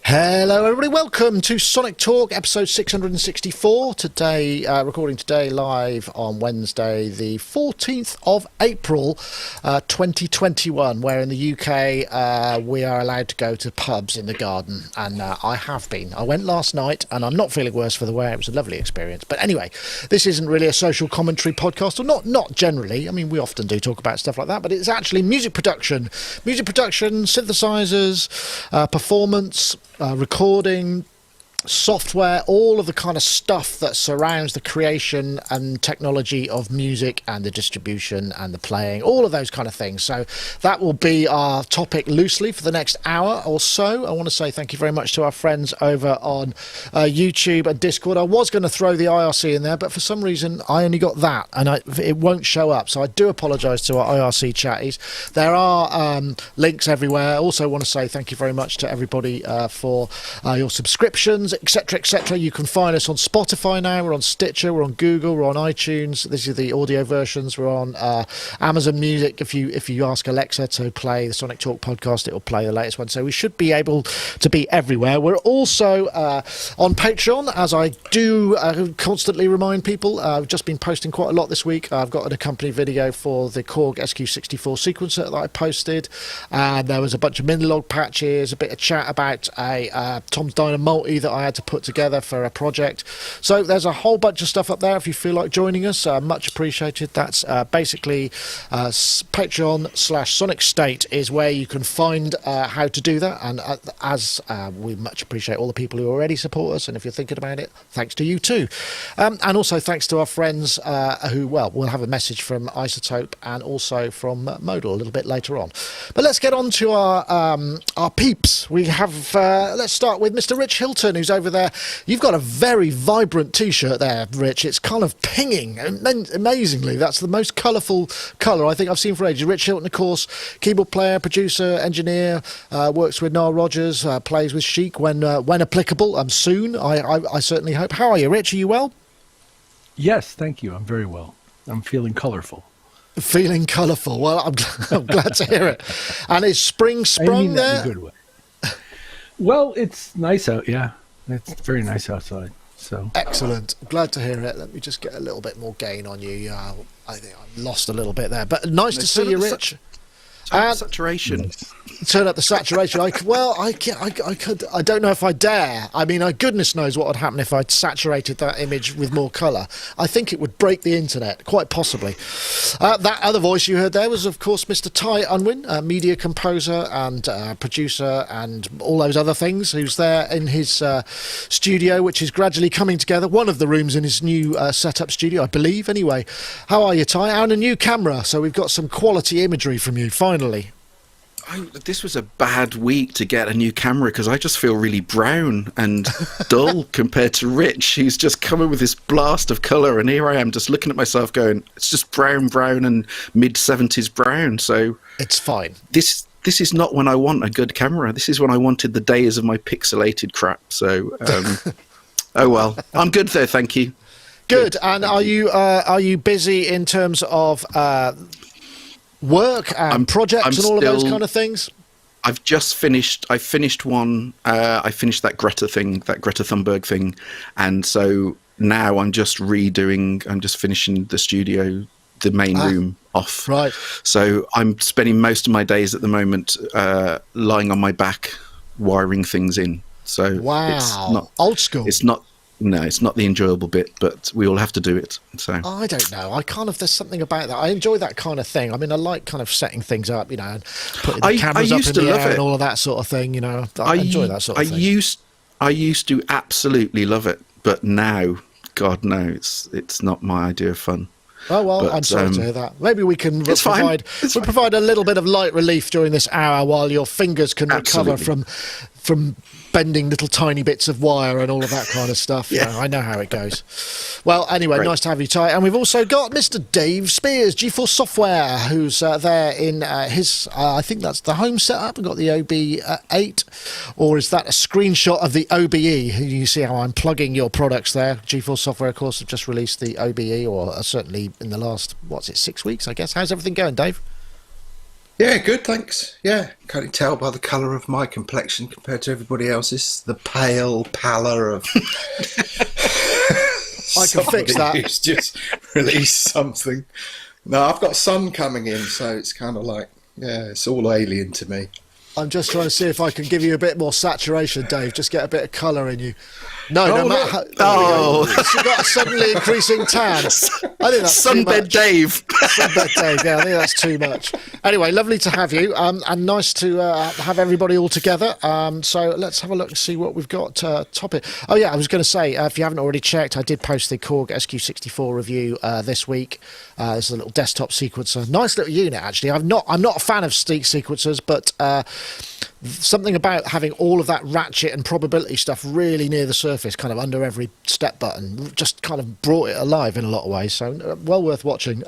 Hello everybody, welcome to Sonic Talk episode 664 today, recording today live on Wednesday the 14th of April 2021, where in the UK we are allowed to go to pubs in the garden, and I have been. I went last night and I'm not feeling worse for the wear. It was a lovely experience. But anyway, this isn't really a social commentary podcast, or not generally. I mean, we often do talk about stuff like that, but it's actually music production, synthesizers, performance, recording, software, all of the kind of stuff that surrounds the creation and technology of music and the distribution and the playing, all of those kind of things. So that will be our topic loosely for the next hour or so. I want to say thank you very much to our friends over on YouTube and Discord. I was going to throw the IRC in there, but for some reason I only got that and it won't show up. So I do apologise to our IRC chatties. There are links everywhere. I also want to say thank you very much to everybody for your subscriptions, etc, etc. You can find us on Spotify now. We're on Stitcher, we're on Google, we're on iTunes. These are the audio versions. We're on Amazon Music. If you ask Alexa to play the Sonic Talk podcast, it will play the latest one. So we should be able to be everywhere. We're also on Patreon, as I do constantly remind people. I've just been posting quite a lot this week. I've got an accompanied video for the Korg SQ64 sequencer that I posted, and there was a bunch of Minilog patches, a bit of chat about a Tom's Diner multi that I had to put together for a project. So there's a whole bunch of stuff up there if you feel like joining us. Much appreciated. That's basically Patreon/Sonicstate is where you can find how to do that. And as we much appreciate all the people who already support us, and if you're thinking about it, thanks to you too. And also thanks to our friends who, well, we'll have a message from Isotope and also from Modal a little bit later on. But let's get on to our peeps. We have, let's start with Mr. Rich Hilton, who's over there. You've got a very vibrant t-shirt there, Rich. It's kind of pinging amazingly. That's the most colourful colour I think I've seen for ages. Rich Hilton, of course, keyboard player, producer, engineer, works with Nile Rodgers, plays with Chic when applicable, soon, I certainly hope. How are you, Rich? Are you well? Yes, thank you. I'm very well. I'm feeling colourful. Feeling colourful. Well, I'm glad to hear it. And is spring sprung I mean that there? in a good way. Well, it's nice out, yeah. It's very nice outside. So excellent. Glad to hear it. Let me just get a little bit more gain on you. I think I lost a little bit there, but nice to see you, Rich. Saturation. Turn up the saturation. I don't know if I dare. I mean, goodness knows what would happen if I'd saturated that image with more colour. I think it would break the internet, quite possibly. That other voice you heard there was, of course, Mr. Ty Unwin, media composer and producer and all those other things, who's there in his studio, which is gradually coming together. One of the rooms in his new setup studio, I believe, anyway. How are you, Ty? And a new camera, so we've got some quality imagery from you, finally. This was a bad week to get a new camera because I just feel really brown and dull compared to Rich, who's just coming with this blast of colour, and here I am just looking at myself going, it's just brown and mid-70s brown. So it's fine. This is not when I want a good camera. This is when I wanted the days of my pixelated crap. So, oh well. I'm good though, thank you. Good. And are you busy in terms of work and projects and all of those kind of things? I've just finished. I finished one. I finished that Greta Thunberg thing, and so now I'm just redoing. I'm just finishing the studio, the main room off. Right. So I'm spending most of my days at the moment lying on my back, wiring things in. So wow, it's not old school. It's not. No, it's not the enjoyable bit, but we all have to do it. So I don't know. There's something about that. I enjoy that kind of thing. I mean, I like kind of setting things up, and putting the cameras up in the air and all of that sort of thing. I enjoy that sort of thing. I used to absolutely love it, but now, God no, it's not my idea of fun. Oh, well, but, I'm sorry to hear that. Maybe we can provide a little bit of light relief during this hour while your fingers can recover from bending little tiny bits of wire and all of that kind of stuff. Yeah. I know how it goes. Well, anyway, nice to have you, Ty. And we've also got Mr. Dave Spiers, G4 Software, who's there in his, I think that's the home setup. We've got the OB8, or is that a screenshot of the OBE? You see how I'm plugging your products there. G4 Software, of course, have just released the OBE, or certainly in the last, 6 weeks, I guess. How's everything going, Dave? Yeah, good, thanks. Yeah, can't you tell by the colour of my complexion compared to everybody else's? The pale pallor of I can fix that. who's just released something. No, I've got sun coming in, so it's kind of like, yeah, it's all alien to me. I'm just trying to see if I can give you a bit more saturation, Dave. Just get a bit of colour in you. No matter how. You've got a suddenly increasing tan. I think that's Sunbed Dave. Sunbed Dave, yeah, I think that's too much. Anyway, lovely to have you, and nice to have everybody all together. So let's have a look and see what we've got topic. Oh yeah, I was going to say, if you haven't already checked, I did post the Korg SQ64 review this week. This is a little desktop sequencer, nice little unit actually. I'm not a fan of Steak sequencers, but something about having all of that ratchet and probability stuff really near the surface, kind of under every step button, just kind of brought it alive in a lot of ways. So well worth watching.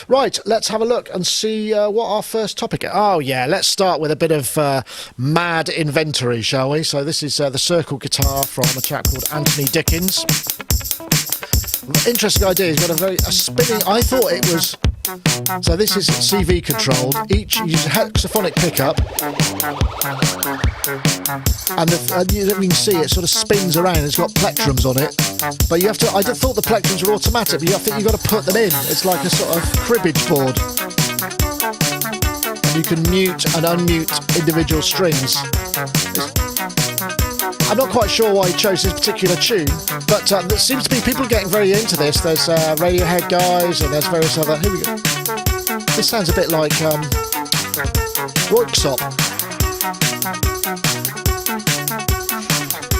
Right, let's have a look and see what our first topic is. Oh yeah, let's start with a bit of mad inventory, shall we? So this is the Circle guitar from a chap called Anthony Dickens. Interesting idea. He's got a spinning. I thought it was. So this is CV controlled. Each uses a hexaphonic pickup, and you can see it sort of spins around. It's got plectrums on it, but you have to. I thought the plectrums were automatic, but I think you've got to put them in. It's like a sort of cribbage board, and you can mute and unmute individual strings. I'm not quite sure why he chose this particular tune, but there seems to be people getting very into this. There's Radiohead guys, and there's various other. Here we go. This sounds a bit like Roixop.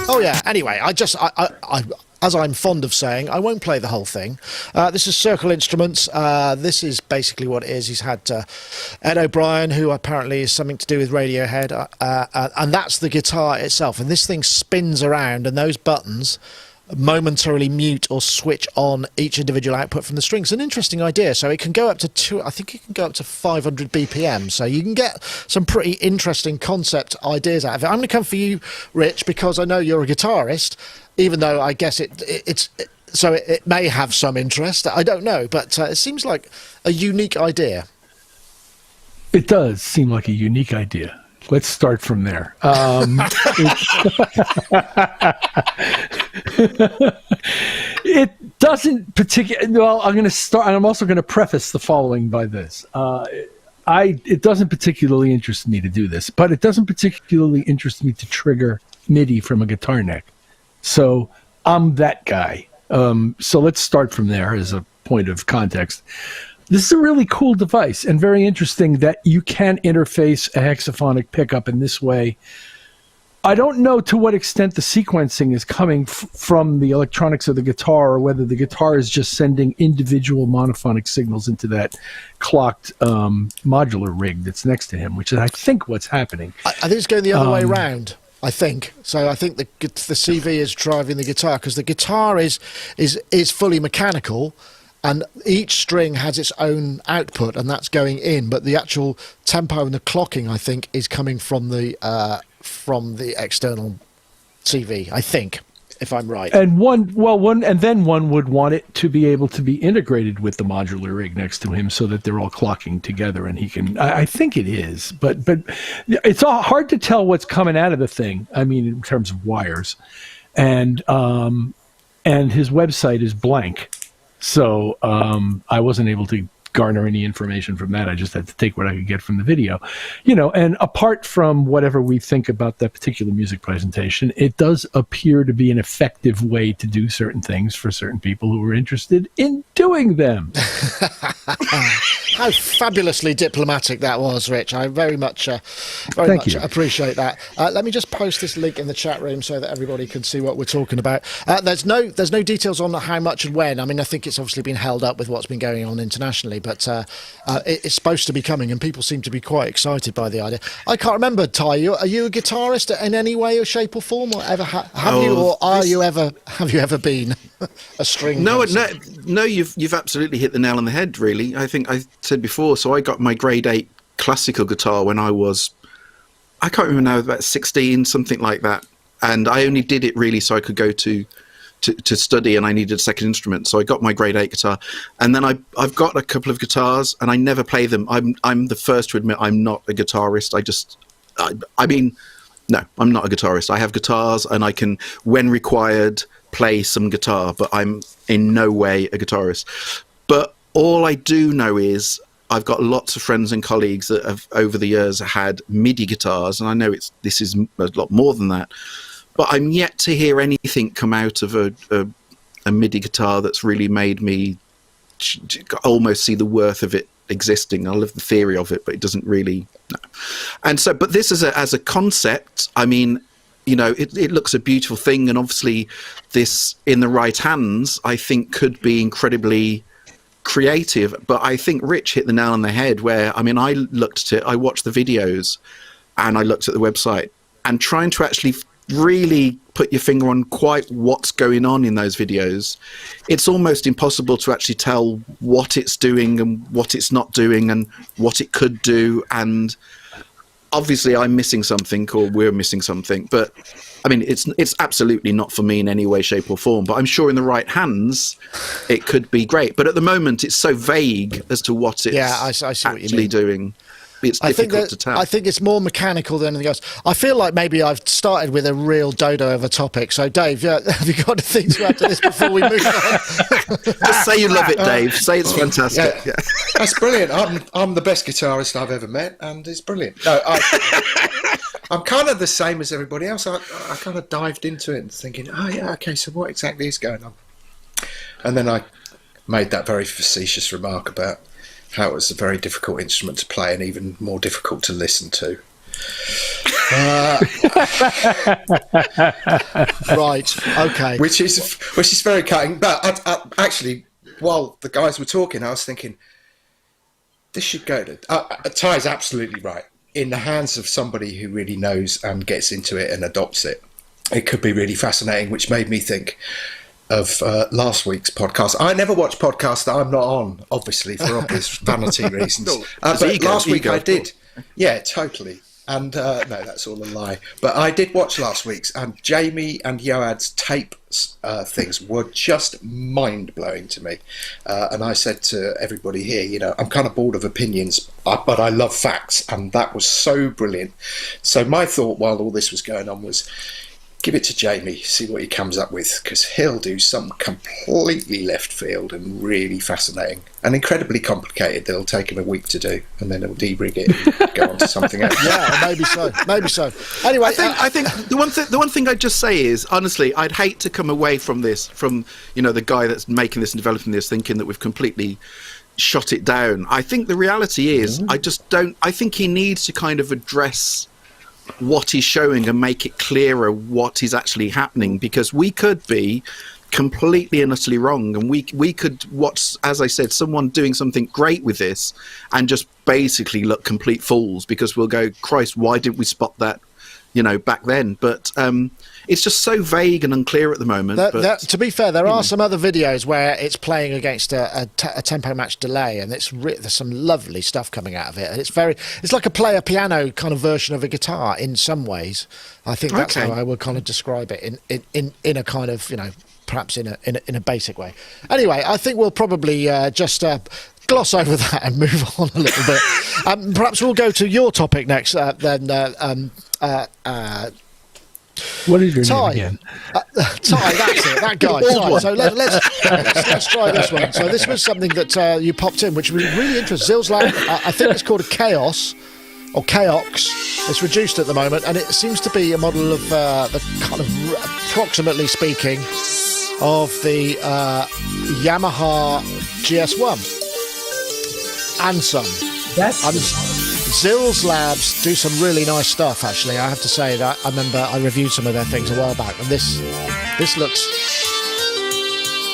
Oh yeah. Anyway, I as I'm fond of saying, I won't play the whole thing. This is Circle Instruments. This is basically what it is. He's had Ed O'Brien, who apparently is something to do with Radiohead, and that's the guitar itself. And this thing spins around, and those buttons momentarily mute or switch on each individual output from the strings. An interesting idea. So it can go up to I think it can go up to 500 BPM. So you can get some pretty interesting concept ideas out of it. I'm going to come for you, Rich, because I know you're a guitarist, even though I guess it may have some interest. I don't know, but it seems like a unique idea. It does seem like a unique idea. Let's start from there. It doesn't particularly. Well, I'm going to start, and I'm also going to preface the following by this. It doesn't particularly interest me to do this, but it doesn't particularly interest me to trigger MIDI from a guitar neck. So I'm that guy. So let's start from there as a point of context. This is a really cool device and very interesting that you can interface a hexaphonic pickup in this way. I don't know to what extent the sequencing is coming from the electronics of the guitar, or whether the guitar is just sending individual monophonic signals into that clocked modular rig that's next to him, which is, I think, what's happening. I think it's going the other way around. I think so. I think the CV is driving the guitar, because the guitar is fully mechanical, and each string has its own output, and that's going in. But the actual tempo and the clocking, I think, is coming from the external CV. I think, if I'm right. And then one would want it to be able to be integrated with the modular rig next to him, so that they're all clocking together, and he can. I think it is, but it's all hard to tell what's coming out of the thing. I mean, in terms of wires, and his website is blank. So I wasn't able to garner any information from that. I just had to take what I could get from the video, and apart from whatever we think about that particular music presentation, it does appear to be an effective way to do certain things for certain people who are interested in doing them. How fabulously diplomatic that was, Rich. I very much appreciate that. Let me just post this link in the chat room so that everybody can see what we're talking about. There's no details on how much and when. I mean, I think it's obviously been held up with what's been going on internationally, but it's supposed to be coming, and people seem to be quite excited by the idea. I can't remember, Ty, are you a guitarist in any way or shape or form, or ever have you ever been a string person? No, you've absolutely hit the nail on the head, really. I think I said before, so I got my grade 8 classical guitar when I can't remember now, about 16, something like that, and I only did it really so I could go to to study, and I needed a second instrument, so I got my grade 8 guitar, and then I've got a couple of guitars, and I never play them. I'm the first to admit I'm not a guitarist. I mean, no, I'm not a guitarist. I have guitars, and I can, when required, play some guitar, but I'm in no way a guitarist. But all I do know is I've got lots of friends and colleagues that have over the years had MIDI guitars, and I know this is a lot more than that. But I'm yet to hear anything come out of a MIDI guitar that's really made me almost see the worth of it existing. I love the theory of it, but it doesn't really. No. And so, but this as a concept, I mean, you know, it looks a beautiful thing, and obviously, this in the right hands, I think, could be incredibly creative. But I think Rich hit the nail on the head. Where I mean, I looked at it, I watched the videos, and I looked at the website, and trying to actually really put your finger on quite what's going on in those videos, it's almost impossible to actually tell what it's doing and what it's not doing and what it could do. And obviously I'm missing something, or we're missing something, but I mean, it's absolutely not for me in any way, shape or form, but I'm sure in the right hands it could be great. But at the moment it's so vague as to what it's I see what you actually mean. doing. It's difficult to tell. I think it's more mechanical than anything else. I feel like maybe I've started with a real dodo of a topic. So, Dave, have you got anything to add to this before we move on? Just say you love it, Dave. Say it's fantastic. Yeah. That's brilliant. I'm the best guitarist I've ever met, and it's brilliant. No, I'm kind of the same as everybody else. I kind of dived into it and thinking, oh, yeah, okay, so what exactly is going on? And then I made that very facetious remark about how it was a very difficult instrument to play and even more difficult to listen to. Right. Okay. Which is very cutting. But I actually, while the guys were talking, I was thinking, this should go to... Ty's absolutely right. In the hands of somebody who really knows and gets into it and adopts it, it could be really fascinating, which made me think of last week's podcast. I never watch podcasts that I'm not on, obviously, for obvious vanity reasons. But last week I did. Yeah, totally. And no, that's all a lie. But I did watch last week's, and Jamie and Yoad's tape things were just mind-blowing to me. And I said to everybody here, you know, I'm kind of bored of opinions, but I love facts, and that was so brilliant. So my thought while all this was going on was, give it to Jamie, see what he comes up with, because he'll do some completely left field and really fascinating and incredibly complicated that'll take him a week to do, and then he'll de-rig it and go on to something else. Yeah, maybe so. Maybe so. Anyway, I think the one thing I'd just say is, honestly, I'd hate to come away from this, from, you know, the guy that's making this and developing this, thinking that we've completely shot it down. I think the reality is, I think he needs to kind of address what he's showing and make it clearer what is actually happening, because we could be completely and utterly wrong, and we could watch, as I said, someone doing something great with this and just basically look complete fools, because we'll go, Christ, why didn't we spot that, you know, back then? But it's just so vague and unclear at the moment. To be fair, there are some other videos where it's playing against a tempo match delay, and there's some lovely stuff coming out of it. And it's like a player piano kind of version of a guitar in some ways. I think that's how I would kind of describe it in a kind of, you know, perhaps in a basic way. Anyway, I think we'll probably just gloss over that and move on a little bit. Perhaps we'll go to your topic next, then. What is your Ty. name again? Ty, that's it, that guy. Ty. So let's try this one. So this was something that you popped in, which was really interesting. Xils Lab, I think it's called a Kaox, or Kaox. It's reduced at the moment, and it seems to be a model of the kind of, approximately speaking, of the Yamaha GS1 and some. Xils Labs do some really nice stuff, actually. I have to say that. I remember I reviewed some of their things a while back, and this looks...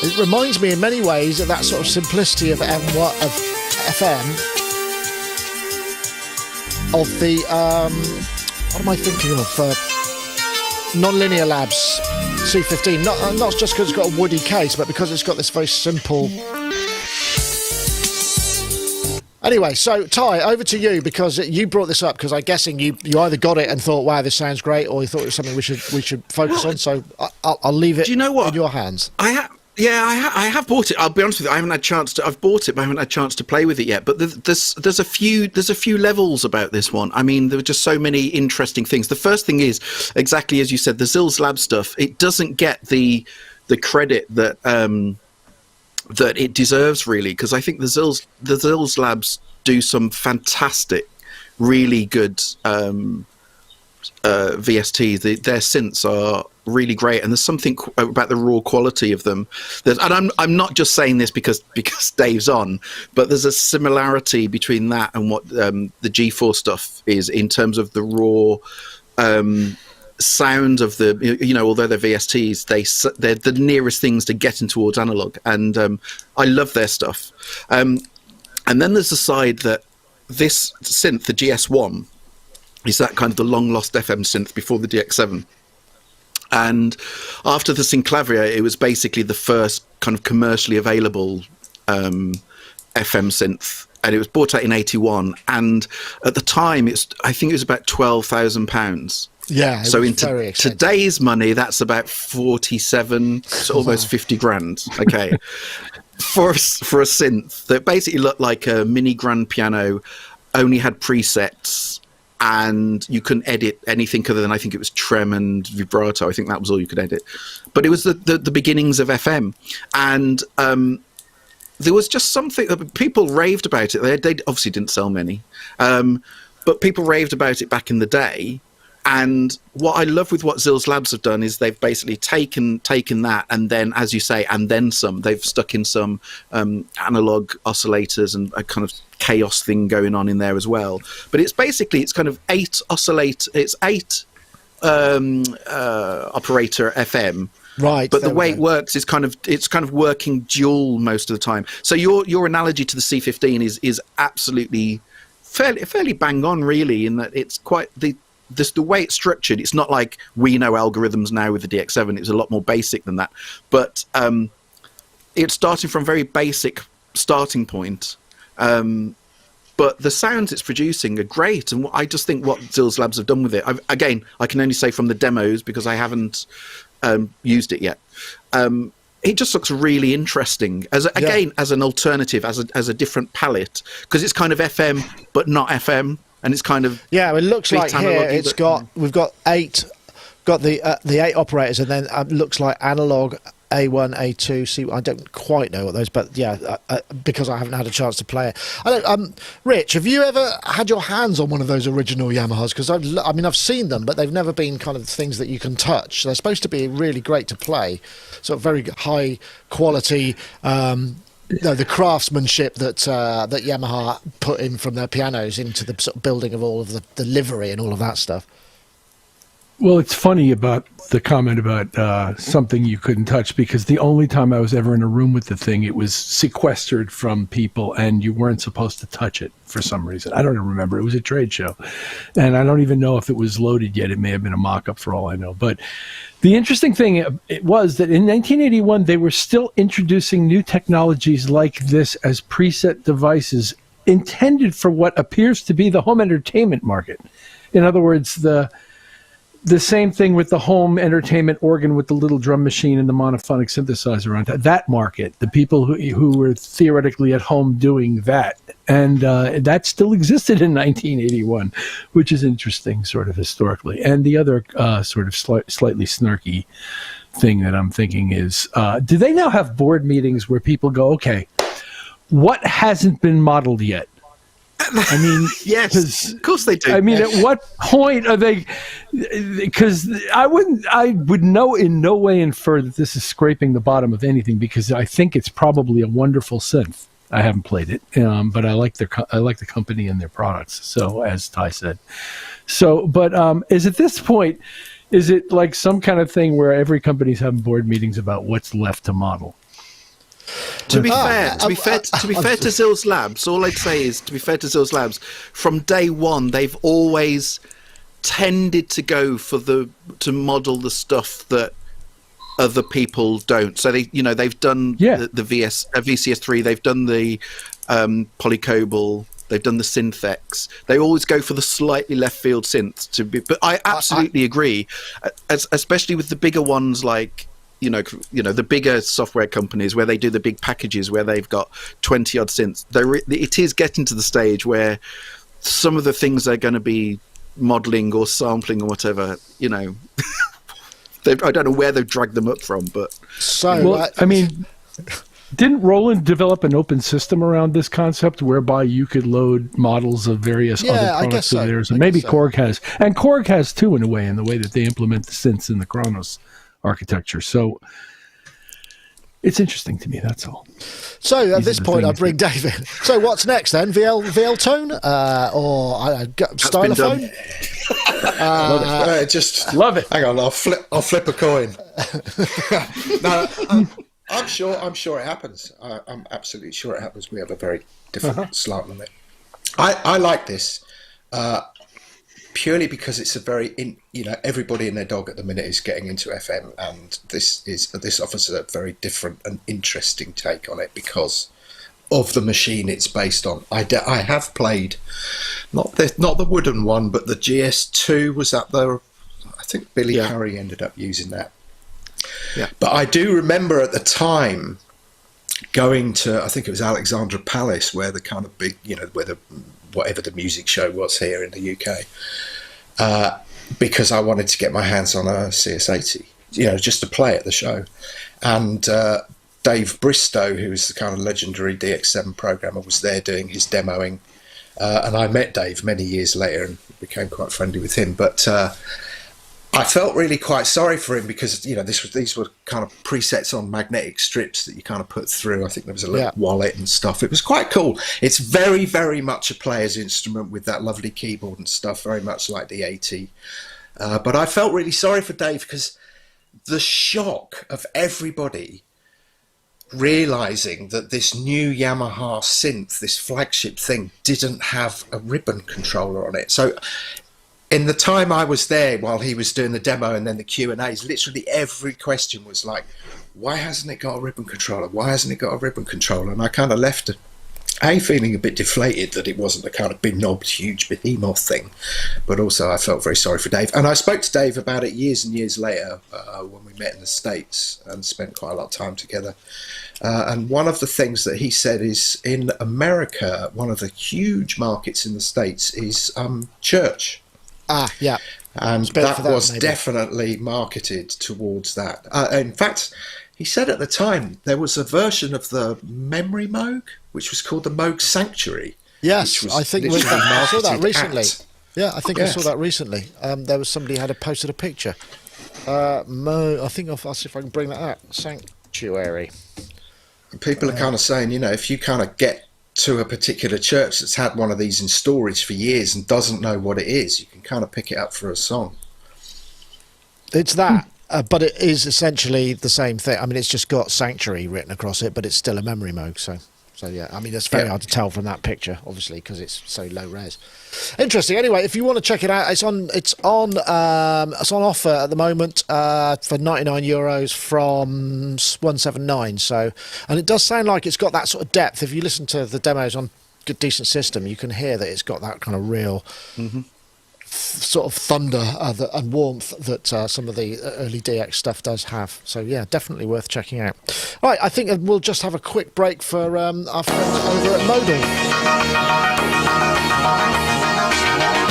It reminds me in many ways of that sort of simplicity of FM, of the... what am I thinking of? Non-Linear Labs C15. Not just because it's got a woody case, but because it's got this very simple... Anyway, so Ty, over to you, because you brought this up because I'm guessing you either got it and thought, wow, this sounds great, or you thought it was something we should focus on. So I'll leave it do you know what? in your hands. I have bought it. I'll be honest with you. I haven't had a chance to. I've bought it, but I haven't had a chance to play with it yet. But there's a few levels about this one. I mean, there were just so many interesting things. The first thing is exactly as you said, the Xils Lab stuff. It doesn't get the credit that that it deserves, really, because I think the Xils Labs do some fantastic, really good VSTs. Their synths are really great, and there's something about the raw quality of them. And I'm not just saying this because Dave's on, but there's a similarity between that and what the G4 stuff is in terms of the raw sound of the, although they're VSTs, they're the nearest things to getting towards analog, and I love their stuff. And then there's the side that this synth, the GS1, is that kind of the long lost FM synth before the DX7. And after the Synclavier, it was basically the first kind of commercially available FM synth. And it was bought out in 81. And at the time, I think it was about £12,000. Yeah. So in today's money, that's about 47, so almost 50 grand. Okay. for a synth that basically looked like a mini grand piano, only had presets, and you couldn't edit anything other than, I think it was trem and vibrato. I think that was all you could edit. But it was the beginnings of FM. And there was just something that people raved about it. They obviously didn't sell many, but people raved about it back in the day. And what I love with what Xils Labs have done is they've basically taken that, and then, as you say, and then some. They've stuck in some analog oscillators and a kind of chaos thing going on in there as well. But it's kind of 8 operator FM. Right. But the way it works is kind of working dual most of the time. So your analogy to the C15 is absolutely fairly bang on, really, in that it's quite the way it's structured. It's not like we know algorithms now with the DX7. It's a lot more basic than that. But it's starting from a very basic starting point. But the sounds it's producing are great, and I just think what Xils Labs have done with it. I can only say from the demos because I haven't used it yet. It just looks really interesting as an alternative, as a different palette, because it's kind of FM but not FM, and it's kind of it looks like here we've got the 8 operators, and then it looks like analog A1, A2, C. I don't quite know what those, but because I haven't had a chance to play it. Rich, have you ever had your hands on one of those original Yamahas? Because I've seen them, but they've never been kind of things that you can touch. They're supposed to be really great to play, sort of very high quality. The craftsmanship that Yamaha put in from their pianos into the sort of building of all of the livery and all of that stuff. Well, it's funny about the comment about something you couldn't touch, because the only time I was ever in a room with the thing, it was sequestered from people and you weren't supposed to touch it for some reason. I don't even remember. It was a trade show. And I don't even know if it was loaded yet. It may have been a mock-up for all I know. But the interesting thing it was that in 1981, they were still introducing new technologies like this as preset devices intended for what appears to be the home entertainment market. In other words, the same thing with the home entertainment organ with the little drum machine and the monophonic synthesizer on that market, the people who were theoretically at home doing that. And that still existed in 1981, which is interesting sort of historically. And the other sort of slightly snarky thing that I'm thinking is, do they now have board meetings where people go, okay, what hasn't been modeled yet? I mean, yes, of course they do. I mean, at what point are they? Because I would know in no way infer that this is scraping the bottom of anything, because I think it's probably a wonderful synth. I haven't played it, but I like the company and their products. So, as Ty said, but is at this point, is it like some kind of thing where every company's having board meetings about what's left to model? To be fair to Xils Labs, all I'd say is, to be fair to Xils Labs, from day one they've always tended to go to model the stuff that other people don't. So they've done the VCS3, they've done the Polycobalt, They've done the Synth X. They always go for the slightly left field synth to be. But I absolutely agree, especially with the bigger ones like. The bigger software companies where they do the big packages where they've got 20 odd synths. It is getting to the stage where some of the things they're going to be modeling or sampling or whatever, I don't know where they've dragged them up from, but didn't Roland develop an open system around this concept whereby you could load models of various other products of theirs? And maybe Korg has, and Korg has too, in a way, in the way that they implement the synths in the Kronos architecture. So it's interesting to me, that's all. So at this point I bring Dave in. So what's next then? VL tone or stylophone? Just love it. Hang on, I'll flip a coin. No, I'm sure it happens. I'm absolutely sure it happens. We have a very different slant on it. I like this purely because it's a very everybody and their dog at the minute is getting into FM, and this offers a very different and interesting take on it because of the machine it's based on. I have played not the wooden one, but the GS2 was up there. I think Billy Curry ended up using that. Yeah. But I do remember at the time going to, I think it was Alexandra Palace, where the kind of big, where whatever the music show was here in the UK, because I wanted to get my hands on a CS80, just to play at the show. And Dave Bristow, who was the kind of legendary DX7 programmer, was there doing his demoing. And I met Dave many years later and became quite friendly with him. But I felt really quite sorry for him because, these were kind of presets on magnetic strips that you kind of put through. I think there was a little wallet and stuff. It was quite cool. It's very, very much a player's instrument with that lovely keyboard and stuff, very much like the 80. But I felt really sorry for Dave because the shock of everybody realizing that this new Yamaha synth, this flagship thing, didn't have a ribbon controller on it. So in the time I was there while he was doing the demo and then the Q&As, literally every question was like, why hasn't it got a ribbon controller? Why hasn't it got a ribbon controller? And I kind of left feeling a bit deflated that it wasn't a kind of big knobbed, huge behemoth thing. But also I felt very sorry for Dave. And I spoke to Dave about it years and years later when we met in the States and spent quite a lot of time together. And one of the things that he said is in America, one of the huge markets in the States is church. Yeah. And that was definitely marketed towards that. In fact, he said at the time there was a version of the Memory Moog, which was called the Moog Sanctuary. Yes, I think I saw that recently. Yeah, I think I saw that recently. There was somebody had posted a picture. I think I'll see if I can bring that up. Sanctuary. People are kind of saying, if you kind of get to a particular church that's had one of these in storage for years and doesn't know what it is, you can kind of pick it up for a song. It's that, but it is essentially the same thing. I mean, it's just got Sanctuary written across it, but it's still a Memory Moog. So yeah, I mean, it's very hard to tell from that picture, obviously, because it's so low res. Interesting. Anyway, if you want to check it out, it's on offer at the moment for €99 from 179. So, and it does sound like it's got that sort of depth. If you listen to the demos on Good Decent System, you can hear that it's got that kind of real sort of thunder and warmth that some of the early DX stuff does have. So yeah, definitely worth checking out. All right, I think we'll just have a quick break for our friends over at Modal.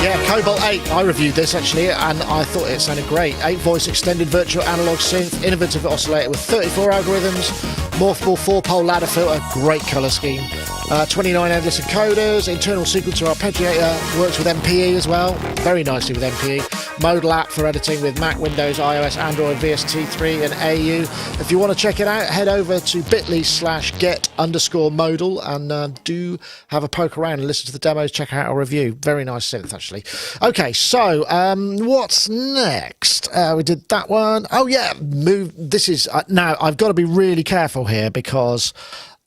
Yeah, Cobalt 8. I reviewed this actually, and I thought it sounded great. 8-voice extended virtual analog synth, innovative oscillator with 34 algorithms, morphable 4-pole ladder filter, great colour scheme, 29 endless encoders, internal sequencer arpeggiator, works with MPE as well, very nicely with MPE. Modal app for editing with Mac, Windows, iOS, Android, VST3 and AU. If you want to check it out, head over to bit.ly/get_modal and do have a poke around and listen to the demos, check out our review. Very nice synth actually. Okay, so what's next? We did that one. Oh yeah, this is now I've got to be really careful here because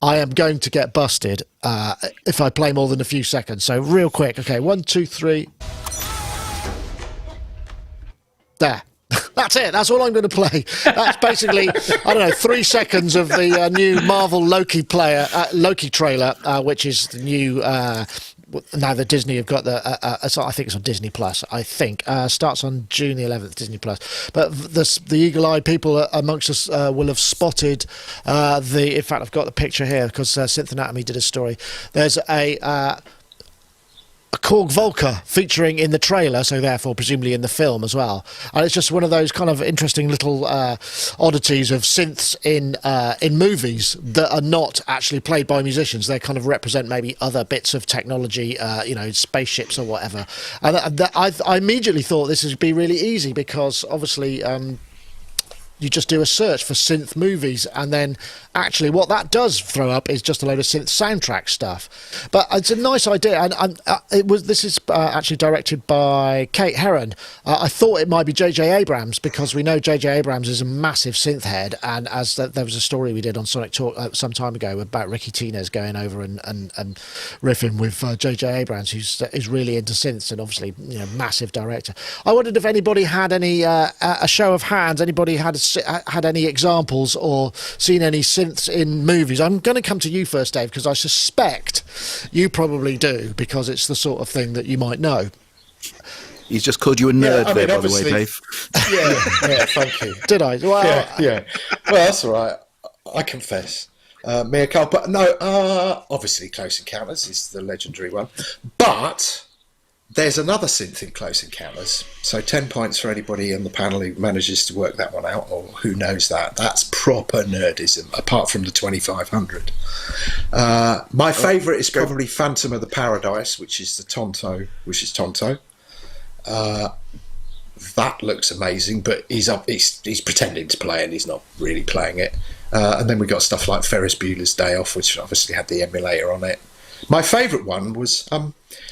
I am going to get busted if I play more than a few seconds. So real quick. Okay, 1, 2, 3. There. That's it. That's all I'm going to play. That's basically, 3 seconds of the new Marvel Loki trailer, which is the new now that Disney have got I think it's on Disney Plus. I think starts on June the 11th, Disney Plus. But the eagle-eyed people amongst us will have spotted in fact, I've got the picture here because Synth Anatomy did a story. There's a Korg Volca featuring in the trailer, so therefore presumably in the film as well. And it's just one of those kind of interesting little oddities of synths in movies that are not actually played by musicians. They kind of represent maybe other bits of technology, spaceships or whatever. And I immediately thought this would be really easy because obviously you just do a search for synth movies, and then actually what that does throw up is just a load of synth soundtrack stuff. But it's a nice idea, and this is actually directed by Kate Herron. I thought it might be J.J. Abrams because we know J.J. Abrams is a massive synth head, and as there was a story we did on Sonic Talk some time ago about Ricky Tinez going over and riffing with J.J. Abrams, who's really into synths and obviously massive director. I wondered if anybody had any a show of hands. Anybody had any examples or seen any synths in movies? I'm going to come to you first, Dave, because I suspect you probably do, because it's the sort of thing that you might know. He's just called you a nerd by the way, Dave. Yeah, thank you. Did I? Well, yeah. Well, that's all right. I confess. Mea culpa. No, obviously Close Encounters is the legendary one. But there's another synth in Close Encounters, so 10 points for anybody on the panel who manages to work that one out, or who knows that. That's proper nerdism, apart from the 2500. My favourite is probably Phantom of the Paradise, which is Tonto. That looks amazing, but he's pretending to play and he's not really playing it. And then we got stuff like Ferris Bueller's Day Off, which obviously had the emulator on it. My favourite one was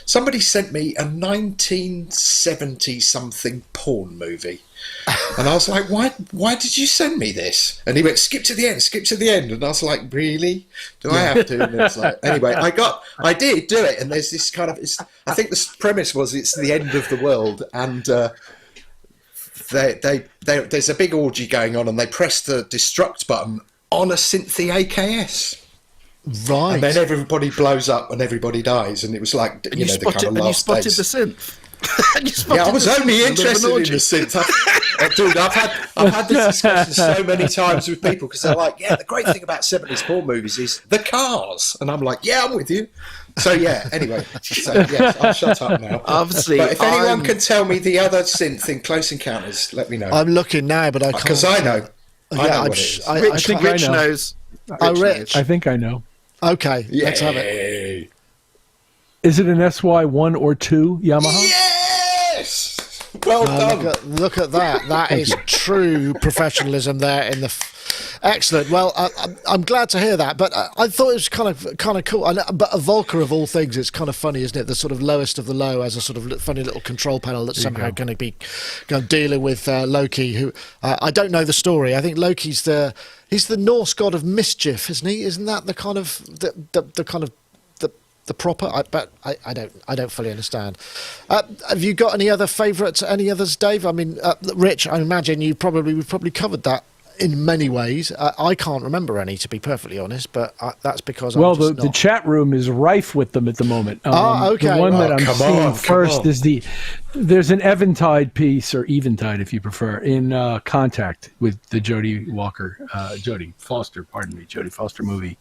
somebody sent me a 1970-something porn movie. And I was like, why did you send me this? And he went, skip to the end. And I was like, really? Do I have to? And it's like, anyway, I did do it. And there's this kind of, I think the premise was it's the end of the world. And there's a big orgy going on, and they press the destruct button on a Synthy AKS. Right. And then everybody blows up and everybody dies, and it was like You spotted the synth. I was only interested in the synth. Dude, I've had this discussion so many times with people because they're like, "Yeah, the great thing about 70s porn movies is the cars," and I'm like, "Yeah, I'm with you." So anyway, I'll shut up now. Obviously, but if anyone can tell me the other synth in Close Encounters, let me know. I'm looking now, but I can't. Because I know. I know what it is. I think Rich knows. Rich. I think I know. Okay, let's have it. Is it an SY1 or 2 Yamaha? Yes! Well done. Look at that. That is true professionalism there in the... Excellent. Well, I'm glad to hear that, but I thought it was kind of cool. But a Volca of all things, it's kind of funny, isn't it? The sort of lowest of the low as a sort of funny little control panel that's somehow going to be dealing with Loki, who I don't know the story. I think Loki's he's the Norse god of mischief, isn't he? Isn't that the kind of the kind of the proper? But I don't fully understand. Have you got any other favourites? Any others, Dave? I mean, Rich, I imagine we've probably covered that in many ways. I can't remember any, to be perfectly honest, but that's because the chat room is rife with them at the moment. Okay. The one that I'm seeing first is there's an Eventide piece, or Eventide if you prefer, in Contact with the Jodie Foster movie.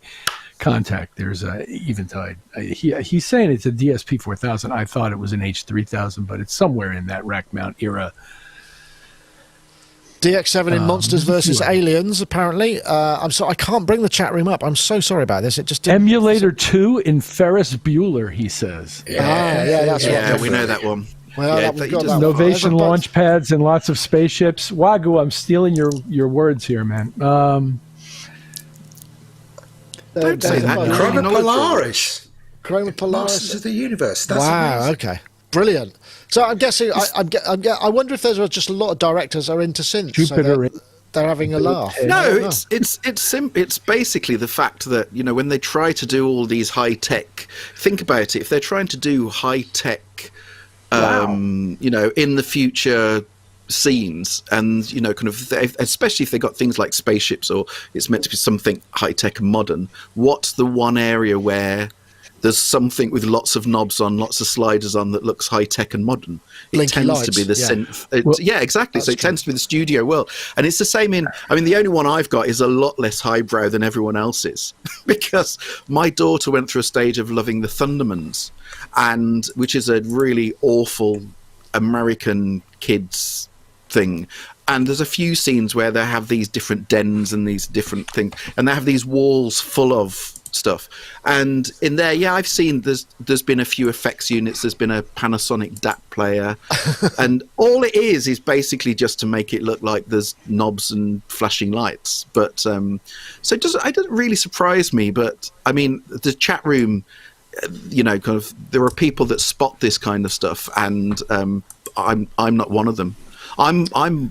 Contact. There's a Eventide. He's saying it's a DSP 4000. I thought it was an H3000, but it's somewhere in that rack mount era. DX7 in Monsters vs. Aliens, apparently. I'm sorry, I can't bring the chat room up. I'm so sorry about this. It just didn't. Emulator 2 in Ferris Bueller, he says. Yeah, we know that one. Well, we've got that Novation launch pads and lots of spaceships. Wagyu, I'm stealing your words here, man. Don't say that. Chroma Polaris. Chroma Polaris. Masters of the Universe. That's wow, amazing. Okay. Brilliant. So I'm guessing, I wonder if there's just a lot of directors are into synth. Jupiter. So they're having a laugh. No, it's basically the fact that, when they try to do all these high tech, think about it, if they're trying to do high tech, in the future scenes, and kind of, especially if they got things like spaceships, or it's meant to be something high tech and modern, what's the one area where there's something with lots of knobs on, lots of sliders on that looks high tech and modern. It Blinky tends lights, to be the yeah. synth. Yeah, exactly. So it tends to be the studio world, and it's the same in. I mean, the only one I've got is a lot less highbrow than everyone else's because my daughter went through a stage of loving the Thundermans, and which is a really awful American kids thing. And there's a few scenes where they have these different dens and these different things, and they have these walls full of stuff. And in there, yeah, I've seen there's been a few effects units. There's been a Panasonic DAT player, and all it is basically just to make it look like there's knobs and flashing lights. But so it doesn't really surprise me. But I mean, the chat room, you know, kind of, there are people that spot this kind of stuff, and I'm not one of them. I'm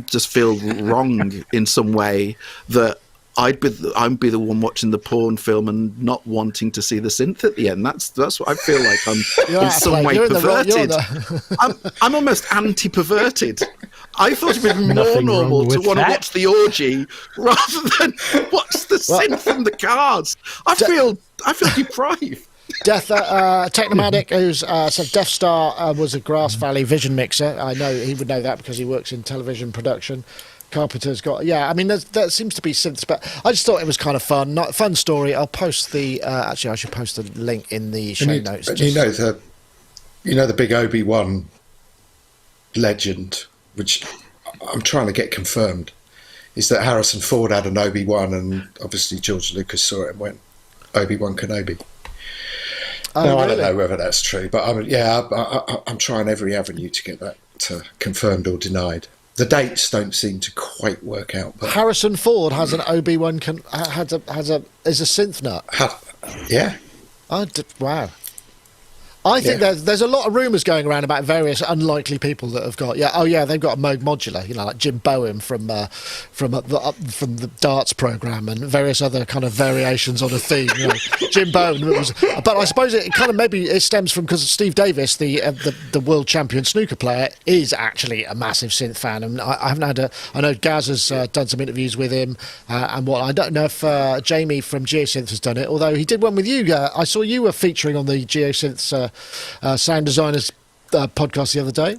just feel wrong in some way that I'd be the one watching the porn film and not wanting to see the synth at the end. That's what I feel like I'm in some way perverted. I'm almost anti-perverted. I thought it'd be more normal to want to watch the orgy rather than watch the synth and the cars. I feel deprived. Technomatic, who's said Death Star was a Grass Valley Vision mixer. I know he would know that because he works in television production. Carpenter's got, yeah, I mean, there seems to be synths, but I just thought it was kind of fun. Not fun story. I'll post the, actually, I should post the link in the show notes. And you know the big Obi-Wan legend, which I'm trying to get confirmed, is that Harrison Ford had an Obi-Wan, and obviously George Lucas saw it and went, Obi-Wan Kenobi. Oh, now, really? I don't know whether that's true, but I'm trying every avenue to get that confirmed or denied. The dates don't seem to quite work out. But Harrison Ford has an Obi-Wan is a synth nut. Yeah. Wow. I think there's a lot of rumours going around about various unlikely people that have got they've got a Moog modular, you know, like Jim Bowen from the darts program and various other kind of variations on a theme. You know. Jim Bowen but I suppose it kind of maybe it stems from because Steve Davis, the world champion snooker player, is actually a massive synth fan, and I haven't I know Gaz has done some interviews with him and what I don't know if Jamie from Geosynth has done it, although he did one with you. I saw you were featuring on the Geosynth's sound designers podcast the other day.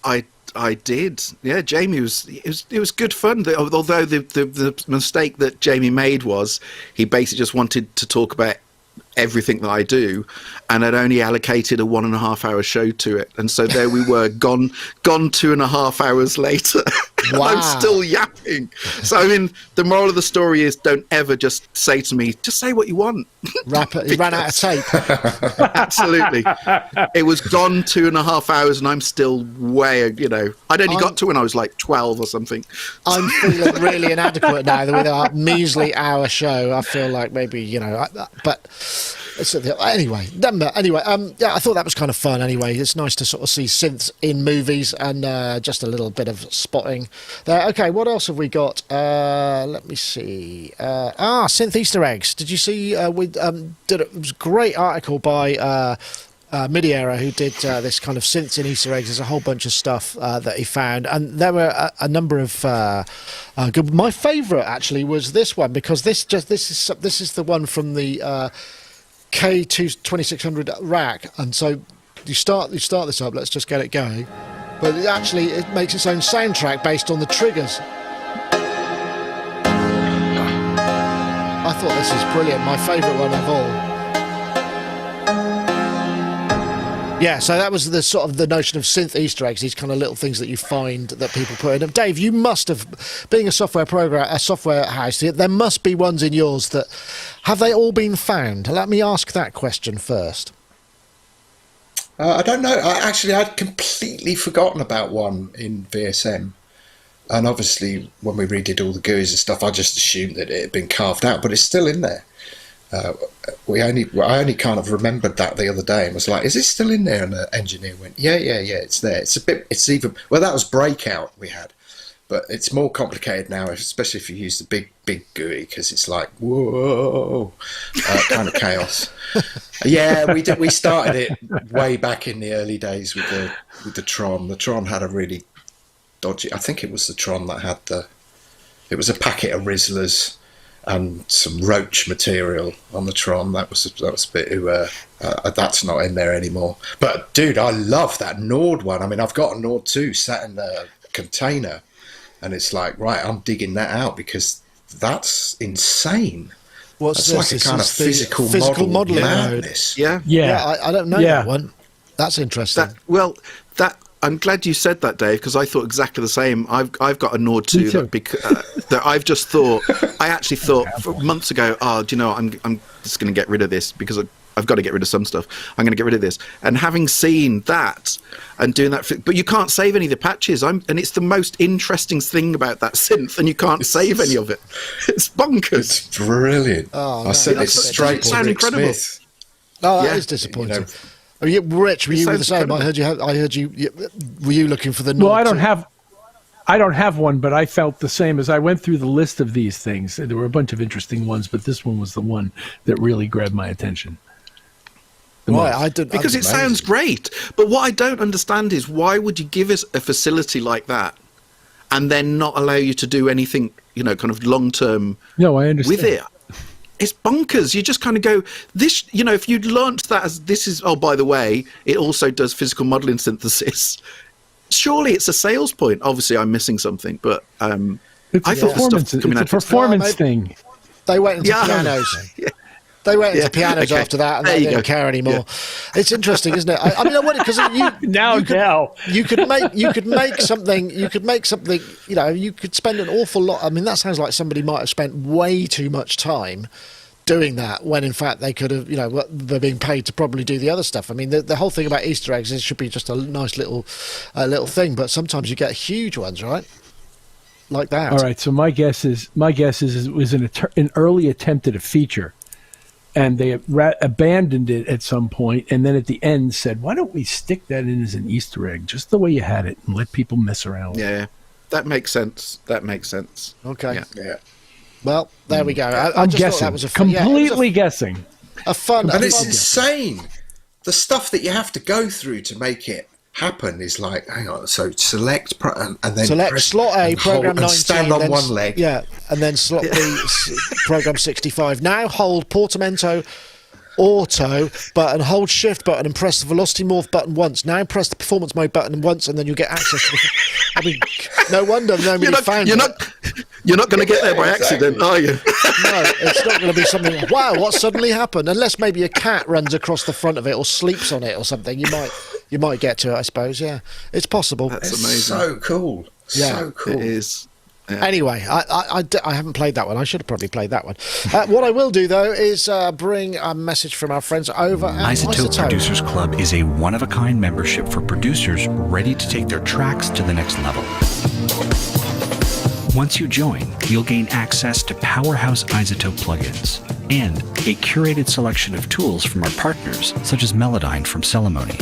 I did. Yeah, Jamie it was good fun. Although the mistake that Jamie made was he basically just wanted to talk about everything that I do, and I'd only allocated a 1.5 hour show to it, and so there we were, gone 2.5 hours later. Wow. I'm still yapping. So I mean, the moral of the story is, don't ever just say to me, just say what you want. He ran out of tape. Absolutely. It was gone 2.5 hours, and I'm still way, you know, I'd only got to when I was like 12 or something. I'm feeling really inadequate now with our measly hour show. I feel like maybe, you know, but anyway, yeah, I thought that was kind of fun. Anyway, it's nice to sort of see synths in movies and just a little bit of spotting there. Okay, what else have we got? Let me see. Synth Easter eggs. Did you see? It was a great article by Mid-Era, who did this kind of synths in Easter eggs. There's a whole bunch of stuff that he found, and there were a number of good. My favourite actually was this one, because this is the one from the K2600 rack, and so you start this up. Let's just get it going. But it makes its own soundtrack based on the triggers. I thought this is brilliant. My favourite one of all. Yeah, so that was the sort of the notion of synth Easter eggs, these kind of little things that you find that people put in. Dave, you must have, being a software house, there must be ones in yours that, have they all been found? Let me ask that question first. I don't know. I'd completely forgotten about one in VSM. And obviously, when we redid all the GUIs and stuff, I just assumed that it had been carved out, but it's still in there. I only kind of remembered that the other day and was like, is this still in there? And the engineer went, yeah, it's there. That was Breakout we had, but it's more complicated now, especially if you use the big GUI, because it's like, whoa, kind of chaos. Yeah, we started it way back in the early days with the Tron. The Tron had a really dodgy, I think it was the Tron that had it was a packet of Rizzlers, and some roach material on the Tron. That was a bit. That's not in there anymore. But dude, I love that Nord one. I mean, I've got a Nord 2 sat in the container, and it's like, right, I'm digging that out because that's insane. What's That's this? like a kind of physical modeling madness. Yeah. I don't know that one. That's interesting. I'm glad you said that, Dave, because I thought exactly the same. I've got a Nord 2 that I've just thought. I actually thought months ago, do you know what, I'm just going to get rid of this because I've got to get rid of some stuff. I'm going to get rid of this. And having seen that and doing that, but you can't save any of the patches. And it's the most interesting thing about that synth, and you can't save any of it. It's bonkers. It's brilliant. I sent it straight to Rick incredible. Smith. Oh, that is disappointing. Rich, were you the same? I heard you. Were you looking for the Nord? Well, I don't have one, but I felt the same as I went through the list of these things. There were a bunch of interesting ones, but this one was the one that really grabbed my attention. Right, because it sounds great. But what I don't understand is why would you give us a facility like that and then not allow you to do anything, kind of long term I understand. with it? It's bonkers. You just kind of go, this, if you'd launched that as this is, oh, by the way, it also does physical modeling synthesis. Surely it's a sales point. Obviously, I'm missing something, but I thought the stuff coming out. It's a performance thing. They went into pianos. Yeah. They went into pianos after that, and they didn't care anymore. Yeah. It's interesting, isn't it? I mean, I wonder because you could make something. You could spend an awful lot. I mean, that sounds like somebody might have spent way too much time doing that when in fact they could have. They're being paid to probably do the other stuff. I mean, the whole thing about Easter eggs is it should be just a nice little thing, but sometimes you get huge ones, right? Like that. All right. So my guess is it was an early attempt at a feature. And they abandoned it at some point, and then at the end said, "Why don't we stick that in as an Easter egg, just the way you had it, and let people mess around with it?" Yeah, that makes sense. Okay. Yeah. Well, there we go. I'm guessing. That was completely guessing. A fun, and it's insane. The stuff that you have to go through to make it happen is like, hang on, so select and then select slot A, program 19, stand on one leg, and then slot B, program 65. Now hold portamento auto button, hold shift button, and press the velocity morph button once. Now press the performance mode button once, and then you'll get access to the. I mean, no wonder nobody found it. You're not going to get there by accident, are you? No, it's not going to be something. Wow, what suddenly happened? Unless maybe a cat runs across the front of it or sleeps on it or something, you might get to it. I suppose. Yeah, it's possible. That's amazing. So cool. Yeah, so cool. It is. Yeah. Anyway, I haven't played that one. I should have probably played that one. What I will do, though, is bring a message from our friends over at Isotope Producers Club is a one-of-a-kind membership for producers ready to take their tracks to the next level. Once you join, you'll gain access to powerhouse Isotope plugins and a curated selection of tools from our partners, such as Melodyne from Celemony.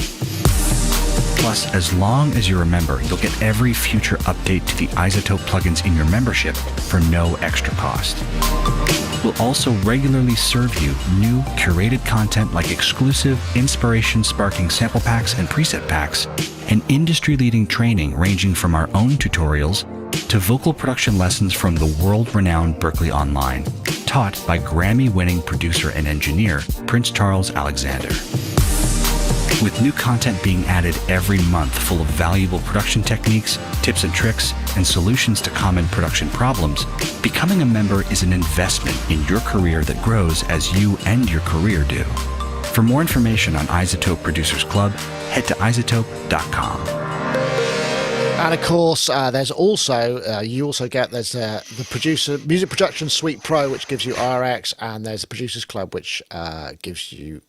Plus, as long as you're a member, you'll get every future update to the Isotope plugins in your membership for no extra cost. We'll also regularly serve you new curated content like exclusive, inspiration-sparking sample packs and preset packs, and industry-leading training ranging from our own tutorials to vocal production lessons from the world-renowned Berklee Online, taught by Grammy-winning producer and engineer Prince Charles Alexander. With new content being added every month full of valuable production techniques, tips and tricks, and solutions to common production problems, becoming a member is an investment in your career that grows as you and your career do. For more information on Isotope Producers Club, head to isotope.com. And of course, there's also there's the Music Production Suite Pro, which gives you RX, and there's the Producers Club, which gives you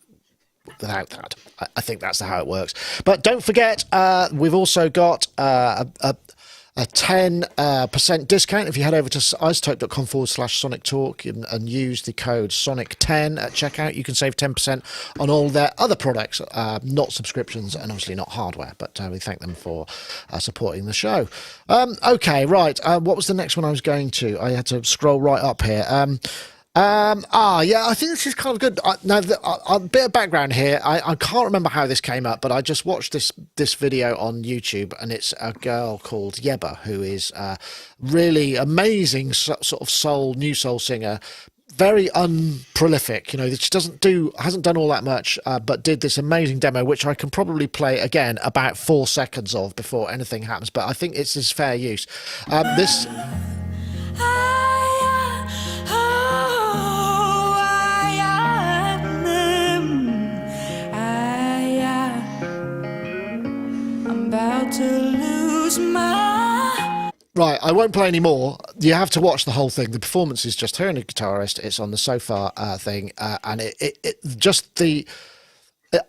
without that. I think that's how it works. But don't forget, we've also got a 10% discount if you head over to isotope.com/sonictalk and use the code SONIC10 at checkout. You can save 10% on all their other products, not subscriptions and obviously not hardware, but we thank them for supporting the show. Okay, right. What was the next one I was going to? I had to scroll right up here. Yeah, I think this is kind of good. Now, a bit of background here. I can't remember how this came up, but I just watched this video on YouTube, and it's a girl called Yebba, who is a really amazing sort of new soul singer. Very unprolific, she hasn't done all that much, but did this amazing demo, which I can probably play again about 4 seconds of before anything happens. But I think it's fair use. This. About to lose my... Right, I won't play any more. You have to watch the whole thing. The performance is just her and a guitarist. It's on the So Far thing, and it just the...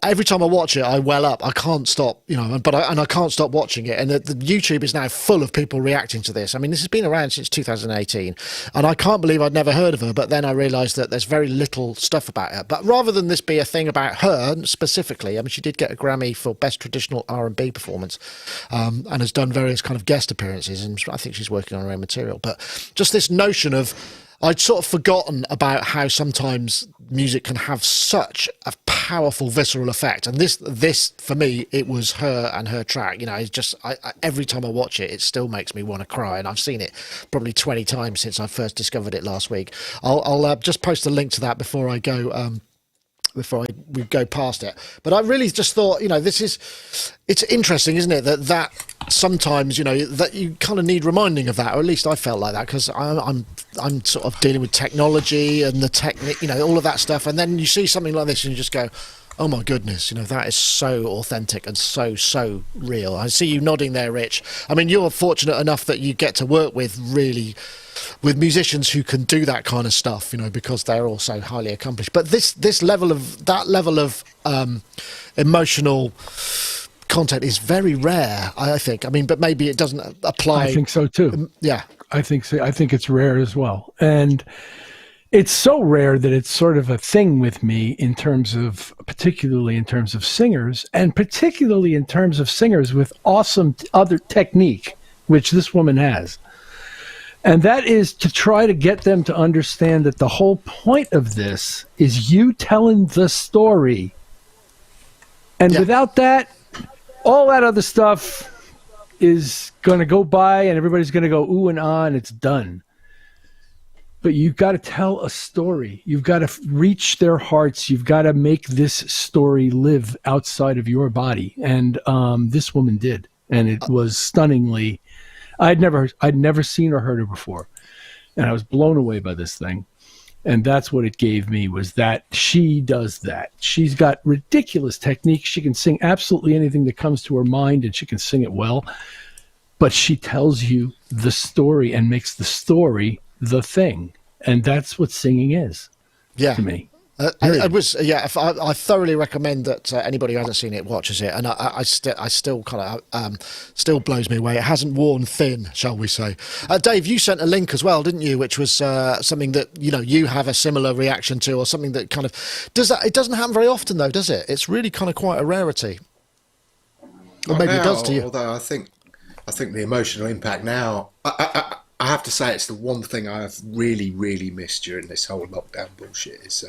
Every time I watch it, I well up. I can't stop, but I can't stop watching it. And the YouTube is now full of people reacting to this. I mean, this has been around since 2018, and I can't believe I'd never heard of her. But then I realised that there's very little stuff about her. But rather than this be a thing about her specifically, I mean, she did get a Grammy for Best Traditional R&B Performance, and has done various kind of guest appearances. And I think she's working on her own material. But just this notion of, I'd sort of forgotten about how sometimes music can have such a powerful visceral effect, and this for me, it was her and her track. It's just every time I watch it, it still makes me want to cry, and I've seen it probably 20 times since I first discovered it last week. I'll just post a link to that before I go. We go past it, but I really just thought, it's interesting, isn't it, that sometimes that you kind of need reminding of that, or at least I felt like that, because I'm sort of dealing with technology and the technique, all of that stuff, and then you see something like this and you just go, oh my goodness, that is so authentic and so real. I see you nodding there, Rich. I mean, you're fortunate enough that you get to work with musicians who can do that kind of stuff, because they're all so highly accomplished. But that level of emotional content is very rare, I think. I mean, but maybe it doesn't apply. I think so too. Yeah, I think so. I think it's rare as well, and it's so rare that it's sort of a thing with me particularly in terms of singers, and particularly in terms of singers with awesome other technique, which this woman has. And that is to try to get them to understand that the whole point of this is you telling the story. And without that, all that other stuff is going to go by and everybody's going to go ooh and ah and it's done. But you've got to tell a story. You've got to reach their hearts. You've got to make this story live outside of your body. And this woman did. And it was stunningly... I'd never seen or heard her before, and I was blown away by this thing. And that's what it gave me, was that she does that. She's got ridiculous technique. She can sing absolutely anything that comes to her mind, and she can sing it well. But she tells you the story and makes the story the thing, and that's what singing is to me. I thoroughly recommend that anybody who hasn't seen it watches it, and I still kind of still blows me away. It hasn't worn thin, shall we say? Dave, you sent a link as well, didn't you? Which was something that you have a similar reaction to, or something that kind of does that. It doesn't happen very often, though, does it? It's really kind of quite a rarity. Or maybe it does to you. Although I think the emotional impact now. I have to say, it's the one thing I have really, really missed during this whole lockdown bullshit is.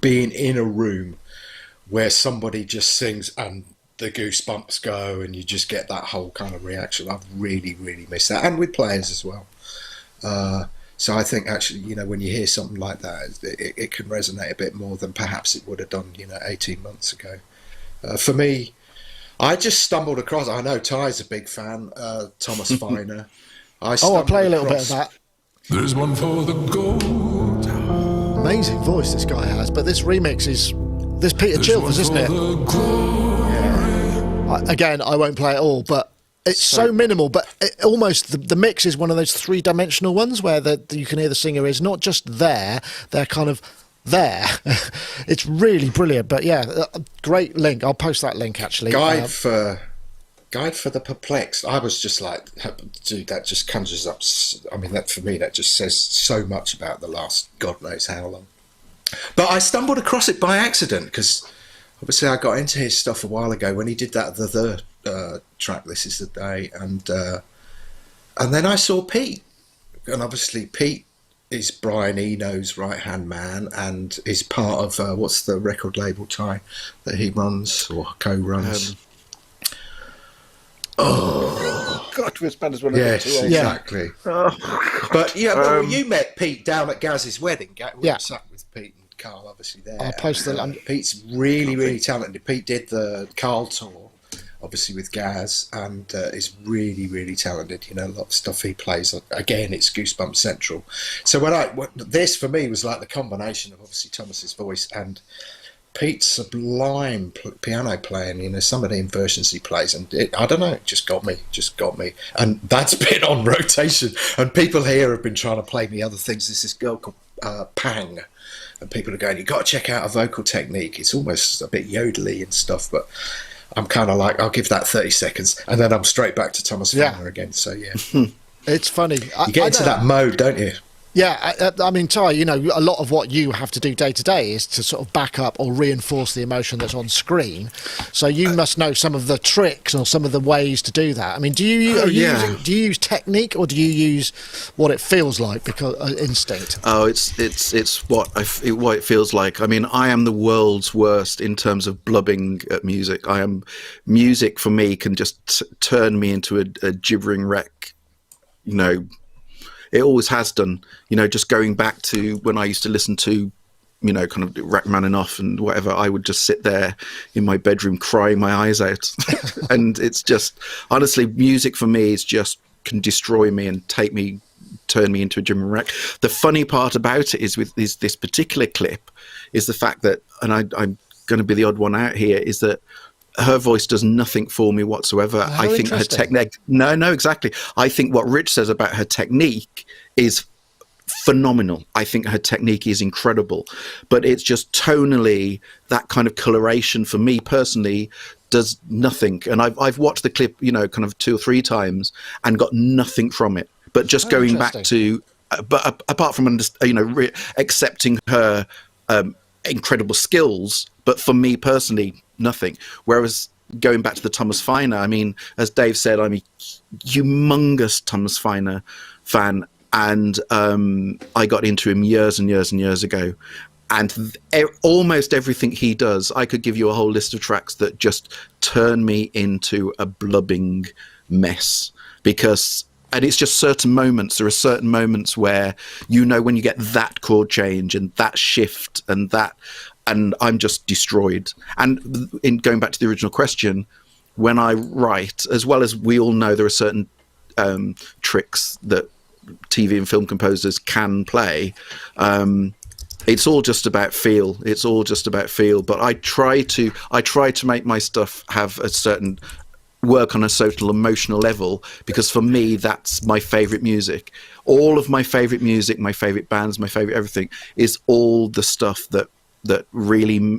Being in a room where somebody just sings and the goosebumps go and you just get that whole kind of reaction. I've really, really missed that, and with players as well. So I think actually, when you hear something like that, it can resonate a bit more than perhaps it would have done, 18 months ago. For me, I just stumbled across, I know Ty's a big fan, Thomas Feiner. I'll play a little bit of that. There's one for the gold. Amazing voice this guy has, but this remix is Peter Chilvers, isn't it? Again, I won't play it all, but it's so minimal. But almost the mix is one of those 3-dimensional ones where you can hear the singer is not just there; they're kind of there. It's really brilliant. But yeah, great link. I'll post that link actually. Guide for the Perplexed. I was just like, dude, that just conjures up. I mean, that for me, that just says so much about the last God knows how long. But I stumbled across it by accident because obviously I got into his stuff a while ago when he did that the track This Is the Day, and then I saw Pete, and obviously Pete is Brian Eno's right-hand man and is part of, what's the record label, Ty, that he runs or co-runs? God, we're Spanish one. Yes, Too old. exactly. But you met Pete down at Gaz's wedding. We sat with Pete and Carl, obviously, there. I'll post the... Pete's really, really talented. Pete did the Carl tour, obviously, with Gaz, and is really, really talented. You know, a lot of stuff he plays. Again, it's Goosebumps Central. So this, for me, was like the combination of, obviously, Thomas's voice and Pete's sublime piano playing, you know, some of the inversions he plays, and I don't know, it just got me. And that's been on rotation, and people here have been trying to play me other things. There's this girl called Pang, and people are going, you've got to check out her vocal technique. It's almost a bit yodely and stuff, but I'm kind of like, I'll give that 30 seconds, and then I'm straight back to Thomas Feiner again. So, yeah. It's funny. You get into that mode, don't you? Yeah, I mean, Ty, you know, a lot of what you have to do day to day is to sort of back up or reinforce the emotion that's on screen. So you must know some of the tricks or some of the ways to do that. I mean, do you use technique or do you use what it feels like, because instinct? Oh, it's what it feels like. I mean, I am the world's worst in terms of blubbing at music. Music for me can just turn me into a gibbering wreck, you know. It always has done, you know, just going back to when I used to listen to, you know, kind of Rachmaninoff and whatever, I would just sit there in my bedroom crying my eyes out. And it's just, honestly, music for me is just, can destroy me and turn me into a gibbering wreck. The funny part about it is with this particular clip is the fact that, and I'm going to be the odd one out here, is that her voice does nothing for me whatsoever. How I think her technique... No, exactly. I think what Rich says about her technique is phenomenal. I think her technique is incredible. But it's just tonally, that kind of coloration for me personally does nothing. And I've watched the clip, you know, kind of 2 or 3 times and got nothing from it. But just going back to... But apart from, you know, accepting her incredible skills, but for me personally, nothing. Whereas going back to the Thomas Feiner, I mean, as Dave said, I'm a humongous Thomas Feiner fan, and I got into him years and years and years ago. And almost everything he does, I could give you a whole list of tracks that just turn me into a blubbing mess. And it's just certain moments. There are certain moments where, you know, when you get that chord change and that shift and I'm just destroyed. And in going back to the original question, when I write, as well as we all know there are certain tricks that TV and film composers can play, it's all just about feel. It's all just about feel. But I try to make my stuff have a certain work on a social emotional level, because for me that's my favorite music. All of my favorite music, my favorite bands, my favorite everything is all the stuff that really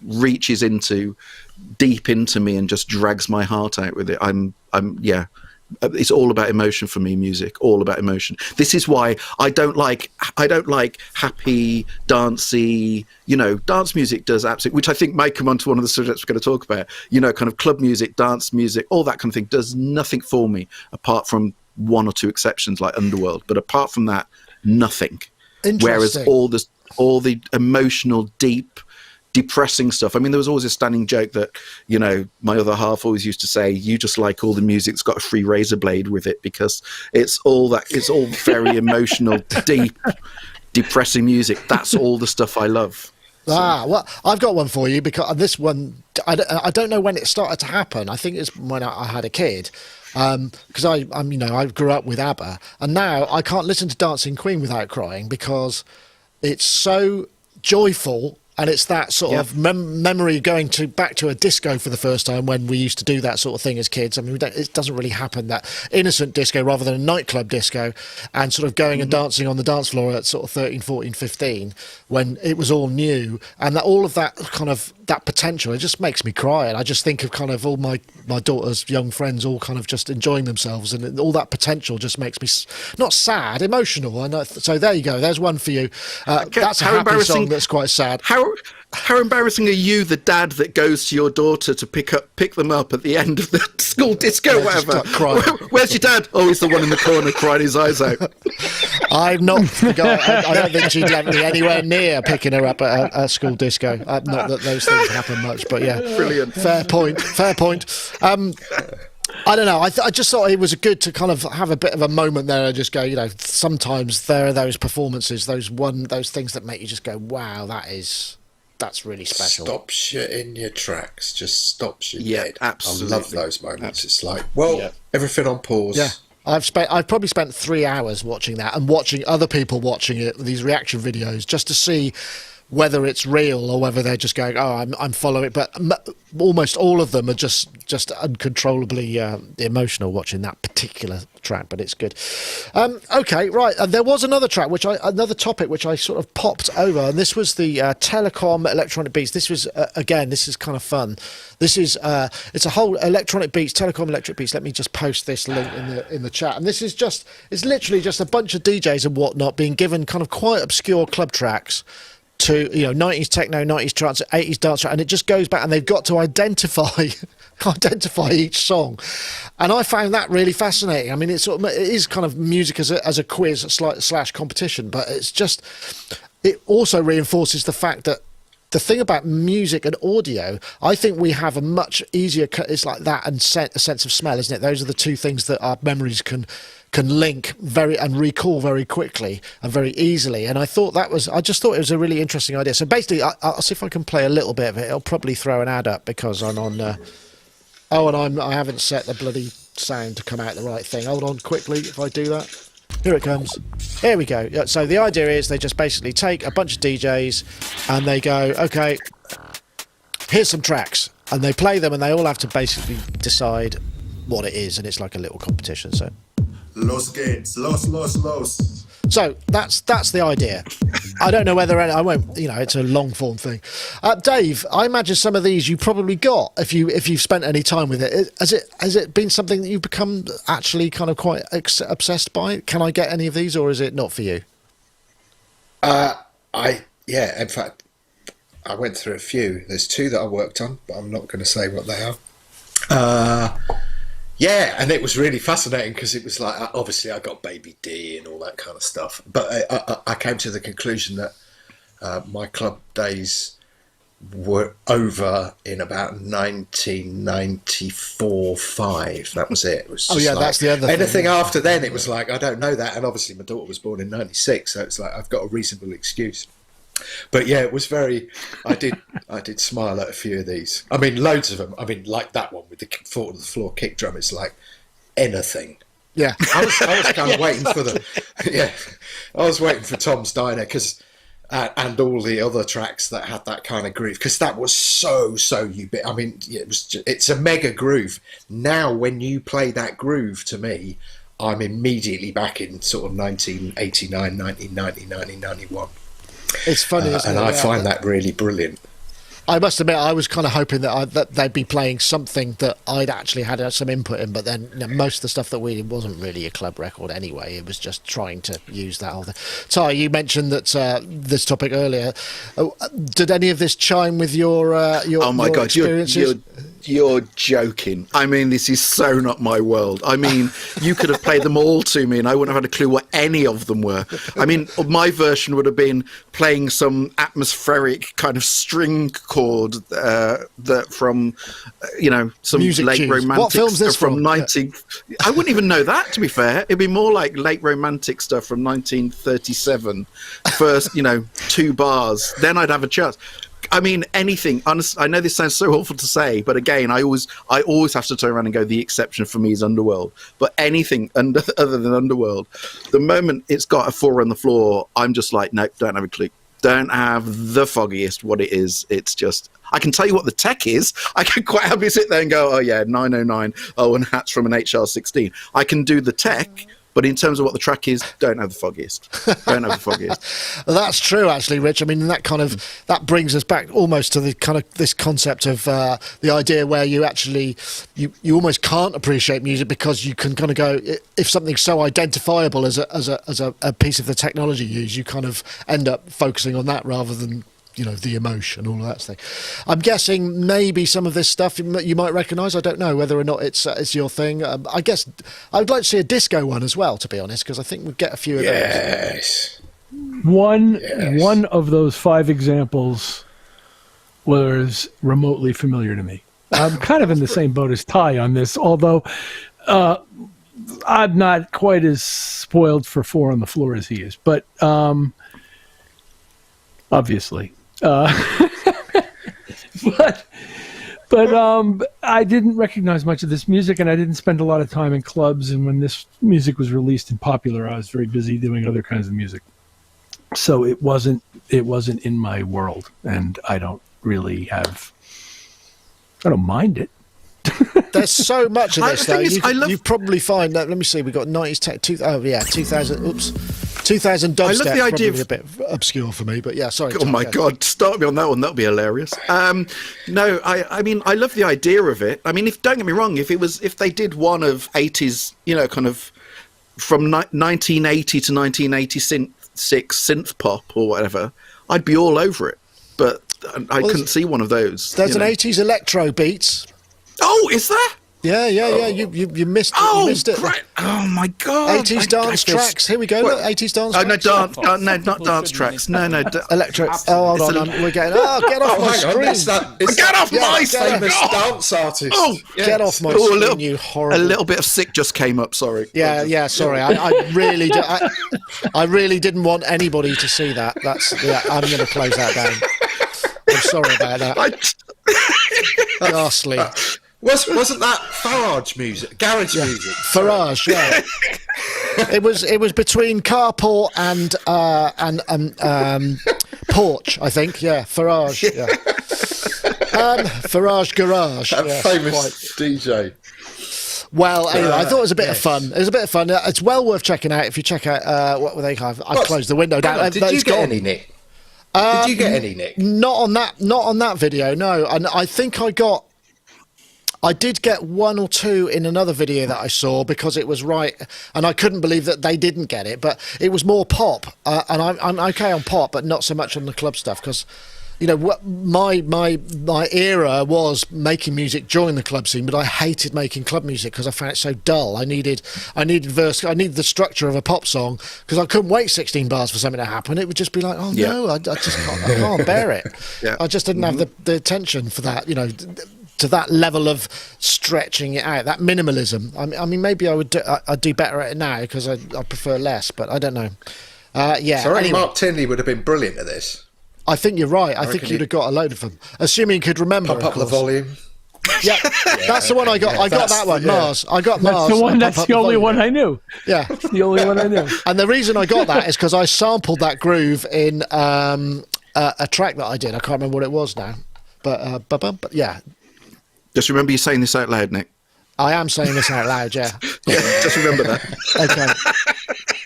reaches deep into me and just drags my heart out with it. It's all about emotion for me, music, all about emotion. This is why I don't like happy, dancey, you know, dance music does absolutely, which I think might come on to one of the subjects we're going to talk about, you know, kind of club music, dance music, all that kind of thing does nothing for me, apart from 1 or 2 exceptions like Underworld. But apart from that, nothing. Whereas all the emotional, deep, depressing stuff. I mean, there was always a standing joke that, you know, my other half always used to say, you just like all the music that's got a free razor blade with it, because it's all very emotional, deep, depressing music. That's all the stuff I love. So. Well, I've got one for you, because this one, I don't know when it started to happen. I think it's when I had a kid. Because I'm, you know, I grew up with ABBA, and now I can't listen to Dancing Queen without crying, because it's so joyful. And it's that sort of memory going back to a disco for the first time, when we used to do that sort of thing as kids. I mean, it doesn't really happen, that innocent disco rather than a nightclub disco, and sort of going and dancing on the dance floor at sort of 13, 14, 15, when it was all new. And that all of that kind of, that potential, it just makes me cry. And I just think of kind of all my daughter's young friends all kind of just enjoying themselves, and all that potential just makes me not sad, emotional. And so there you go. There's one for you. That's a happy song that's quite sad. How embarrassing are you, the dad that goes to your daughter to pick them up at the end of the school disco, whatever? Where's your dad? Oh, he's the one in the corner crying his eyes out. I'm not the guy. I don't think she'd let me anywhere near picking her up at a school disco. Not that those things happen much, but yeah. Brilliant. Fair point. I don't know. I just thought it was good to kind of have a bit of a moment there and just go, sometimes there are those performances, those things that make you just go, wow, that's really special. Stop shit in your tracks. Just stop shit dead. Absolutely. I love those moments. It's like, everything on pause. Yeah. I've probably spent 3 hours watching that and watching other people watching it, these reaction videos, just to see whether it's real or whether they're just going, I'm following it. But almost all of them are just uncontrollably emotional watching that particular track. But it's good. Okay, right. There was another track, another topic which I sort of popped over, and this was the Telekom electronic beats. This was again, this is kind of fun. This is it's a whole electronic beats, Telekom electric beats. Let me just post this link in the chat. And this is it's literally just a bunch of DJs and whatnot being given kind of quite obscure club tracks to 90s techno, 90s trance, 80s dance, and it just goes back, and they've got to identify each song, and I found that really fascinating. I mean, it is kind of music as a quiz slash competition, but it also reinforces the fact that the thing about music and audio, I think we have a much easier. It's like that and a sense of smell, isn't it? Those are the two things that our memories can link and recall very quickly and very easily. And I just thought it was a really interesting idea. So basically, I'll see if I can play a little bit of it. It'll probably throw an ad up because I'm on. I haven't set the bloody sound to come out the right thing. Hold on quickly if I do that. Here it comes. Here we go. So the idea is they just basically take a bunch of DJs and they go, okay, here's some tracks, and they play them, and they all have to basically decide what it is, and it's like a little competition. So. Los gates, los. So that's the idea. I don't know whether I won't. It's a long form thing. Dave, I imagine some of these you probably got if you've spent any time with it. Has it been something that you've become actually kind of quite obsessed by? Can I get any of these, or is it not for you? In fact, I went through a few. There's 2 that I worked on, but I'm not going to say what they are. Yeah, and it was really fascinating because it was like, obviously I got Baby D and all that kind of stuff, but I came to the conclusion that my club days were over in about 1994-5. That was it. It was just that's the other thing. Anything after then, it was like, I don't know that. And obviously my daughter was born in 96, so it's like I've got a reasonable excuse. But yeah, it was very. I did smile at a few of these. I mean, loads of them. I mean, like that one with the foot to the floor kick drum. It's like anything. Yeah, I was kind of waiting for the. Yeah, I was waiting for Tom's Diner and all the other tracks that had that kind of groove, because that was so ubiquitous. I mean, it's a mega groove. Now, when you play that groove to me, I'm immediately back in sort of 1989, 1990, 1991. It's funny, isn't and it? I find that really brilliant. I must admit, I was kind of hoping that they'd be playing something that I'd actually had some input in, but then most of the stuff that we did wasn't really a club record anyway. It was just trying to use that whole thing. Ty, you mentioned that this topic earlier. Did any of this chime with your oh my God, experiences? You're joking. I mean, this is so not my world. I mean, you could have played them all to me and I wouldn't have had a clue what any of them were. I mean, my version would have been playing some atmospheric kind of string chord that from, some music late cues. romantic What film's stuff this from from? 19... I wouldn't even know that, to be fair. It'd be more like late romantic stuff from 1937. First, 2 bars. Then I'd have a chance. I mean, anything. Honestly, I know this sounds so awful to say, but again, I always have to turn around and go, the exception for me is Underworld. But anything other than Underworld, the moment it's got a 4 on the floor, I'm just like, nope, don't have a clue. Don't have the foggiest what it is. It's just, I can tell you what the tech is. I can quite happily sit there and go, oh yeah, 909. Oh, and hats from an HR16. I can do the tech. But in terms of what the track is, don't have the foggiest. Don't have the foggiest. Well, that's true, actually, Rich. I mean, that brings us back almost to the kind of this concept of the idea where you actually you almost can't appreciate music because you can kind of go, if something's so identifiable as a piece of the technology used, you kind of end up focusing on that rather than the emotion, all of that thing. I'm guessing maybe some of this stuff you might recognise. I don't know whether or not it's your thing. I guess I'd like to see a disco one as well, to be honest, because I think we'd get a few of those. Yes. One of those 5 examples was remotely familiar to me. I'm kind of in the same boat as Ty on this, although I'm not quite as spoiled for 4 on the Floor as he is. But obviously. But I didn't recognize much of this music, and I didn't spend a lot of time in clubs. And when this music was released and popular, I was very busy doing other kinds of music. So it wasn't in my world, and I don't mind it. There's so much of this, though. You probably find that. Let me see. We got 90s tech. 2000. Oops. 2000 dubstep. I love the idea of a bit obscure for me, but yeah. Sorry. Oh my God! Start me on that one. That'll be hilarious. No, I mean, I love the idea of it. I mean, don't get me wrong. If they did one of 80s, kind of from 1980 to 1986 synth pop or whatever, I'd be all over it. But I couldn't see one of those. There's an 80s electro beats. Oh, is there? Yeah. You missed it. Oh, You missed it. Great. Oh my God! 80s dance tracks. Here we go. Look, 80s dance. Oh no, tracks. no, not dance tracks. No. Electro. Oh, hold on. We're getting. Get off my screen. Get off my famous dance artist. Oh, get off my screen, you horrible. A little bit of sick just came up. Sorry. Yeah. Sorry. I really didn't want anybody to see that. I'm going to close that down. I'm sorry about that. Ghastly. Wasn't that Farage music? Garage music? Farage, yeah. It was between carport and porch, I think. Yeah, Farage. Yeah. Farage Garage. That famous DJ. Well, anyway, I thought it was a bit of fun. It was a bit of fun. It's well worth checking out if you check out what were they kind of. I closed the window down. Did you get any, Nick? Did you get any, Nick? Not on that video, no. And I think I did get 1 or 2 in another video that I saw because it was right, and I couldn't believe that they didn't get it. But it was more pop, and I'm okay on pop, but not so much on the club stuff because, my era was making music during the club scene, but I hated making club music because I found it so dull. I needed verse, I needed the structure of a pop song because I couldn't wait 16 bars for something to happen. It would just be like, no, I just can't bear it. Yeah. I just didn't have the attention for that, to that level of stretching it out, that minimalism. I mean, maybe I'd do better at it now because I prefer less, but I don't know. So anyway, Mark Tinley would have been brilliant at this. I think you're right. I think you'd have got a load of them, assuming you could remember. Pump up the volume. Yeah, that's the one I got. I got that one, Mars. I got Mars. That's the only one I knew. Yeah, it's the only one I knew. And the reason I got that is because I sampled that groove in a track that I did. I can't remember what it was now, but yeah. Just remember you saying this out loud, Nick. I am saying this out loud, yeah. Just remember that. Okay.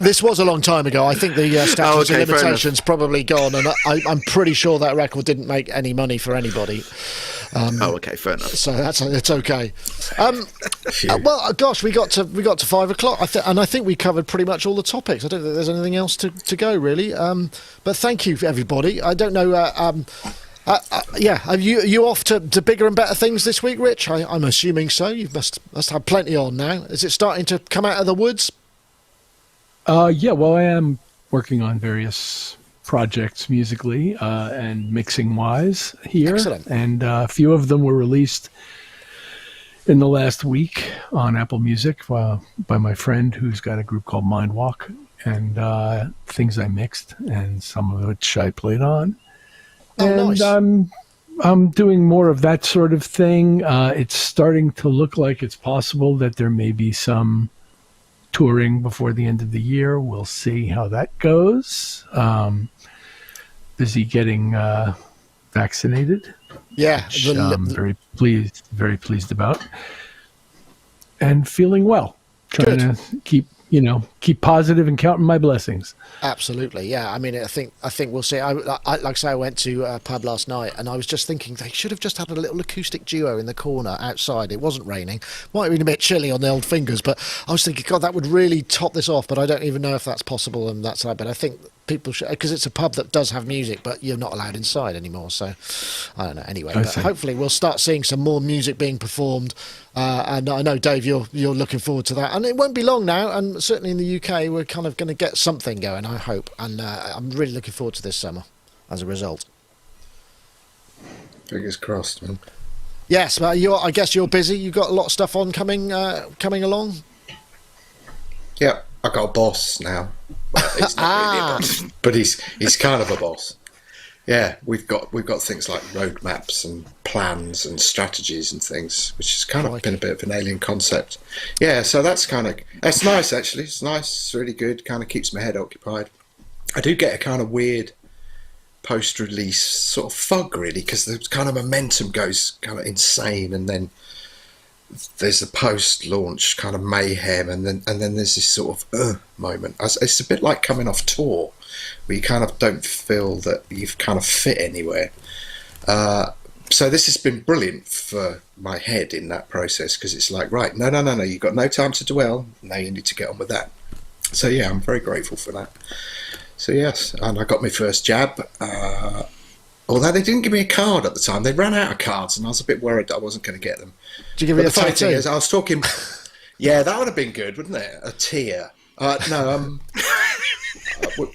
This was a long time ago. I think the statutes of limitations probably gone, and I'm pretty sure that record didn't make any money for anybody. Okay, fair enough. So it's okay. Well, gosh, we got to 5 o'clock, and I think we covered pretty much all the topics. I don't think there's anything else to go really. But thank you, everybody. I don't know. Are you off to bigger and better things this week, Rich? I'm assuming so. You must have plenty on now. Is it starting to come out of the woods? Yeah, well, I am working on various projects musically and mixing-wise here. Excellent. And a few of them were released in the last week on Apple Music by my friend who's got a group called Mindwalk, and things I mixed, and some of which I played on. Oh, and nice. I'm doing more of that sort of thing. It's starting to look like it's possible that there may be some touring before the end of the year. We'll see how that goes. Busy getting vaccinated. Yeah, which I'm very pleased about, and feeling well. Trying to keep positive and counting my blessings. Absolutely, yeah. I mean, I think we'll see. I like I say, I went to a pub last night, and I was just thinking they should have just had a little acoustic duo in the corner outside. It wasn't raining. Might have been a bit chilly on the old fingers, but I was thinking, God, that would really top this off. But I don't even know if that's possible and that's right. But I think people should, because it's a pub that does have music, but you're not allowed inside anymore. So I don't know. Anyway, but hopefully we'll start seeing some more music being performed. And I know, Dave, you're looking forward to that, and it won't be long now. And certainly in the UK, we're kind of going to get something going, I hope. And I'm really looking forward to this summer as a result. Fingers crossed, man. Yes, but I guess you're busy. You've got a lot of stuff on coming along. Yeah, I got a boss now. Well, he's not really a boss, but he's kind of a boss. Yeah, we've got things like roadmaps and plans and strategies and things, which has kind of been a bit of an alien concept. Yeah, so that's nice actually. It's nice. It's really good. Kind of keeps my head occupied. I do get a kind of weird post-release sort of fog, really, because the kind of momentum goes kind of insane, and then there's the post-launch kind of mayhem, and then there's this sort of moment. It's a bit like coming off tour, where you kind of don't feel that you've kind of fit anywhere. So this has been brilliant for my head in that process, because it's like, right, no, you've got no time to dwell. Now you need to get on with that. So yeah, I'm very grateful for that. So yes, and I got my first jab. Although they didn't give me a card at the time, they ran out of cards, and I was a bit worried that I wasn't going to get them. Did you give me a funny tattoo? thing is, I was talking. Yeah, that would have been good, wouldn't it? A tear.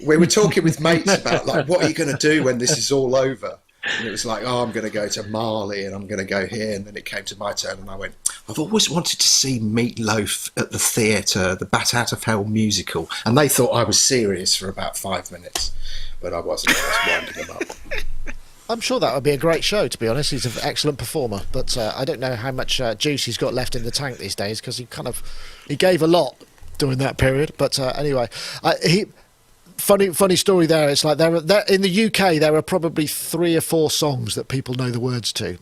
We were talking with mates about like, what are you going to do when this is all over? And it was like, oh, I'm going to go to Mali and I'm going to go here. And then it came to my turn, and I went, I've always wanted to see Meatloaf at the theatre, the Bat Out of Hell musical. And they thought I was serious for about 5 minutes, but I wasn't. I was winding them up. I'm sure that would be a great show, to be honest. He's an excellent performer, but I don't know how much juice he's got left in the tank these days, because he gave a lot during that period. But anyway, Funny story there. It's like there in the UK there are probably 3 or 4 songs that people know the words to,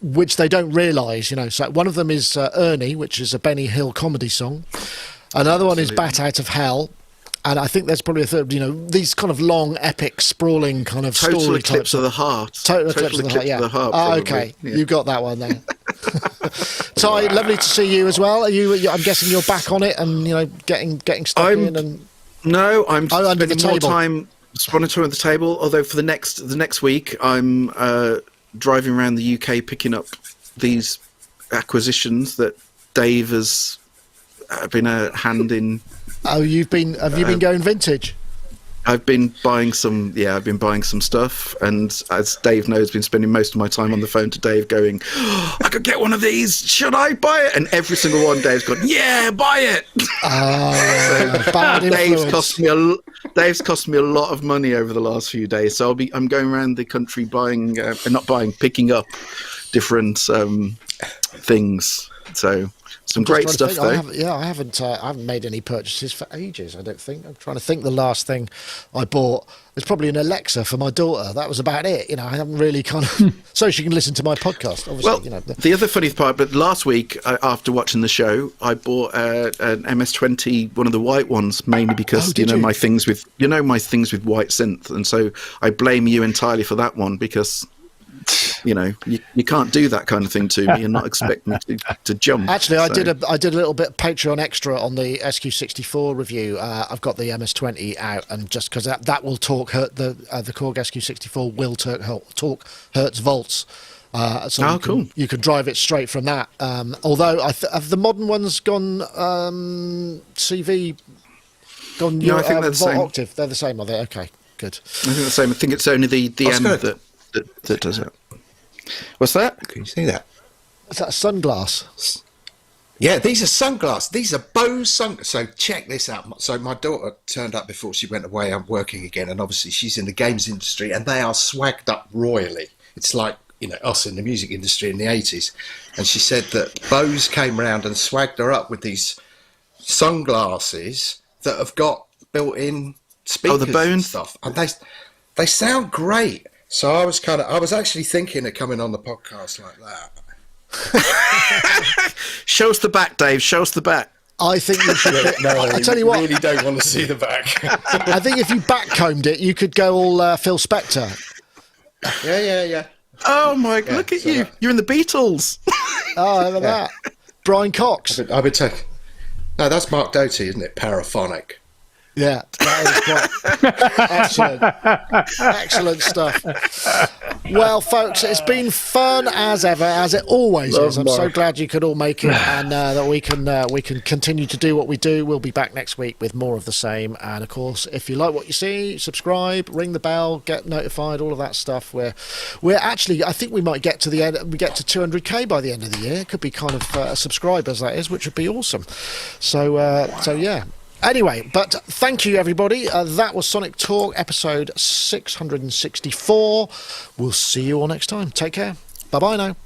which they don't realise. You know, so one of them is Ernie, which is a Benny Hill comedy song. Another one is Bat Out of Hell, and I think there's probably a third. You know, these kind of long, epic, sprawling kind of Total story Eclipse types of the Heart. Total Eclipse of the Heart. Yeah. Probably. Okay, yeah. you got that one there. Ty, lovely to see you as well. I'm guessing you're back on it, and you know, getting stuck in and. No, I'm spending more time spending time at the table. Although for the next week, I'm driving around the UK picking up these acquisitions that Dave has been a hand in. Oh, have you been going vintage? I've been buying some. Yeah, I've been buying some stuff, and as Dave knows, been spending most of my time on the phone to Dave, going, oh, "I could get one of these. Should I buy it?" And every single one, Dave's gone, "Yeah, buy it." Bad influence. Dave's cost me a lot of money over the last few days, so I'm going around the country picking up different things. So. Some great stuff, though. I haven't made any purchases for ages, I don't think. I'm trying to think the last thing I bought was probably an Alexa for my daughter. That was about it. You know, I haven't really so she can listen to my podcast, obviously. Well, you know, the other funny part, but last week, after watching the show, I bought an MS-20, one of the white ones, mainly because, my things with white synth. And so I blame you entirely for that one, because... You know, you can't do that kind of thing to me and not expect me to jump. Actually, I did a little bit of Patreon extra on the SQ64 review. I've got the MS-20 out, and just because that will talk the Korg SQ64 will talk Hertz volts. So cool. You can drive it straight from that. Although have the modern ones gone CV? Gone? I think they're the same. Octave. They're the same, are they? Okay, good. I think they're the same. I think it's only the M that does it. What's that? Can you see that? Is that a sunglass? Yeah, these are sunglasses. These are Bose sunglasses. So check this out. So my daughter turned up before she went away. I'm working again, and obviously she's in the games industry, and they are swagged up royally. It's like, you know, us in the music industry in the 80s. And she said that Bose came around and swagged her up with these sunglasses that have got built-in speakers and stuff. And they sound great. So I was actually thinking of coming on the podcast like that. Show us the back, Dave. Show us the back. I think you should. I tell you what, I really don't want to see the back. I think if you backcombed it, you could go all Phil Spector. Yeah. Oh my! Yeah, look at you. You're in the Beatles. Oh, look at that. Brian Cox. I've been taking. No, that's Mark Doty, isn't it? Paraphonic. Yeah, that is quite excellent stuff. Well, folks, it's been fun as ever, as it always is. I'm so glad you could all make it, and that we can continue to do what we do. We'll be back next week with more of the same. And of course, if you like what you see, subscribe, ring the bell, get notified, all of that stuff. We're actually, I think we might get to the end. We get to 200k by the end of the year. It could be kind of subscribers, that is, which would be awesome. So yeah. Anyway, but thank you, everybody. That was Sonic Talk, episode 664. We'll see you all next time. Take care. Bye-bye now.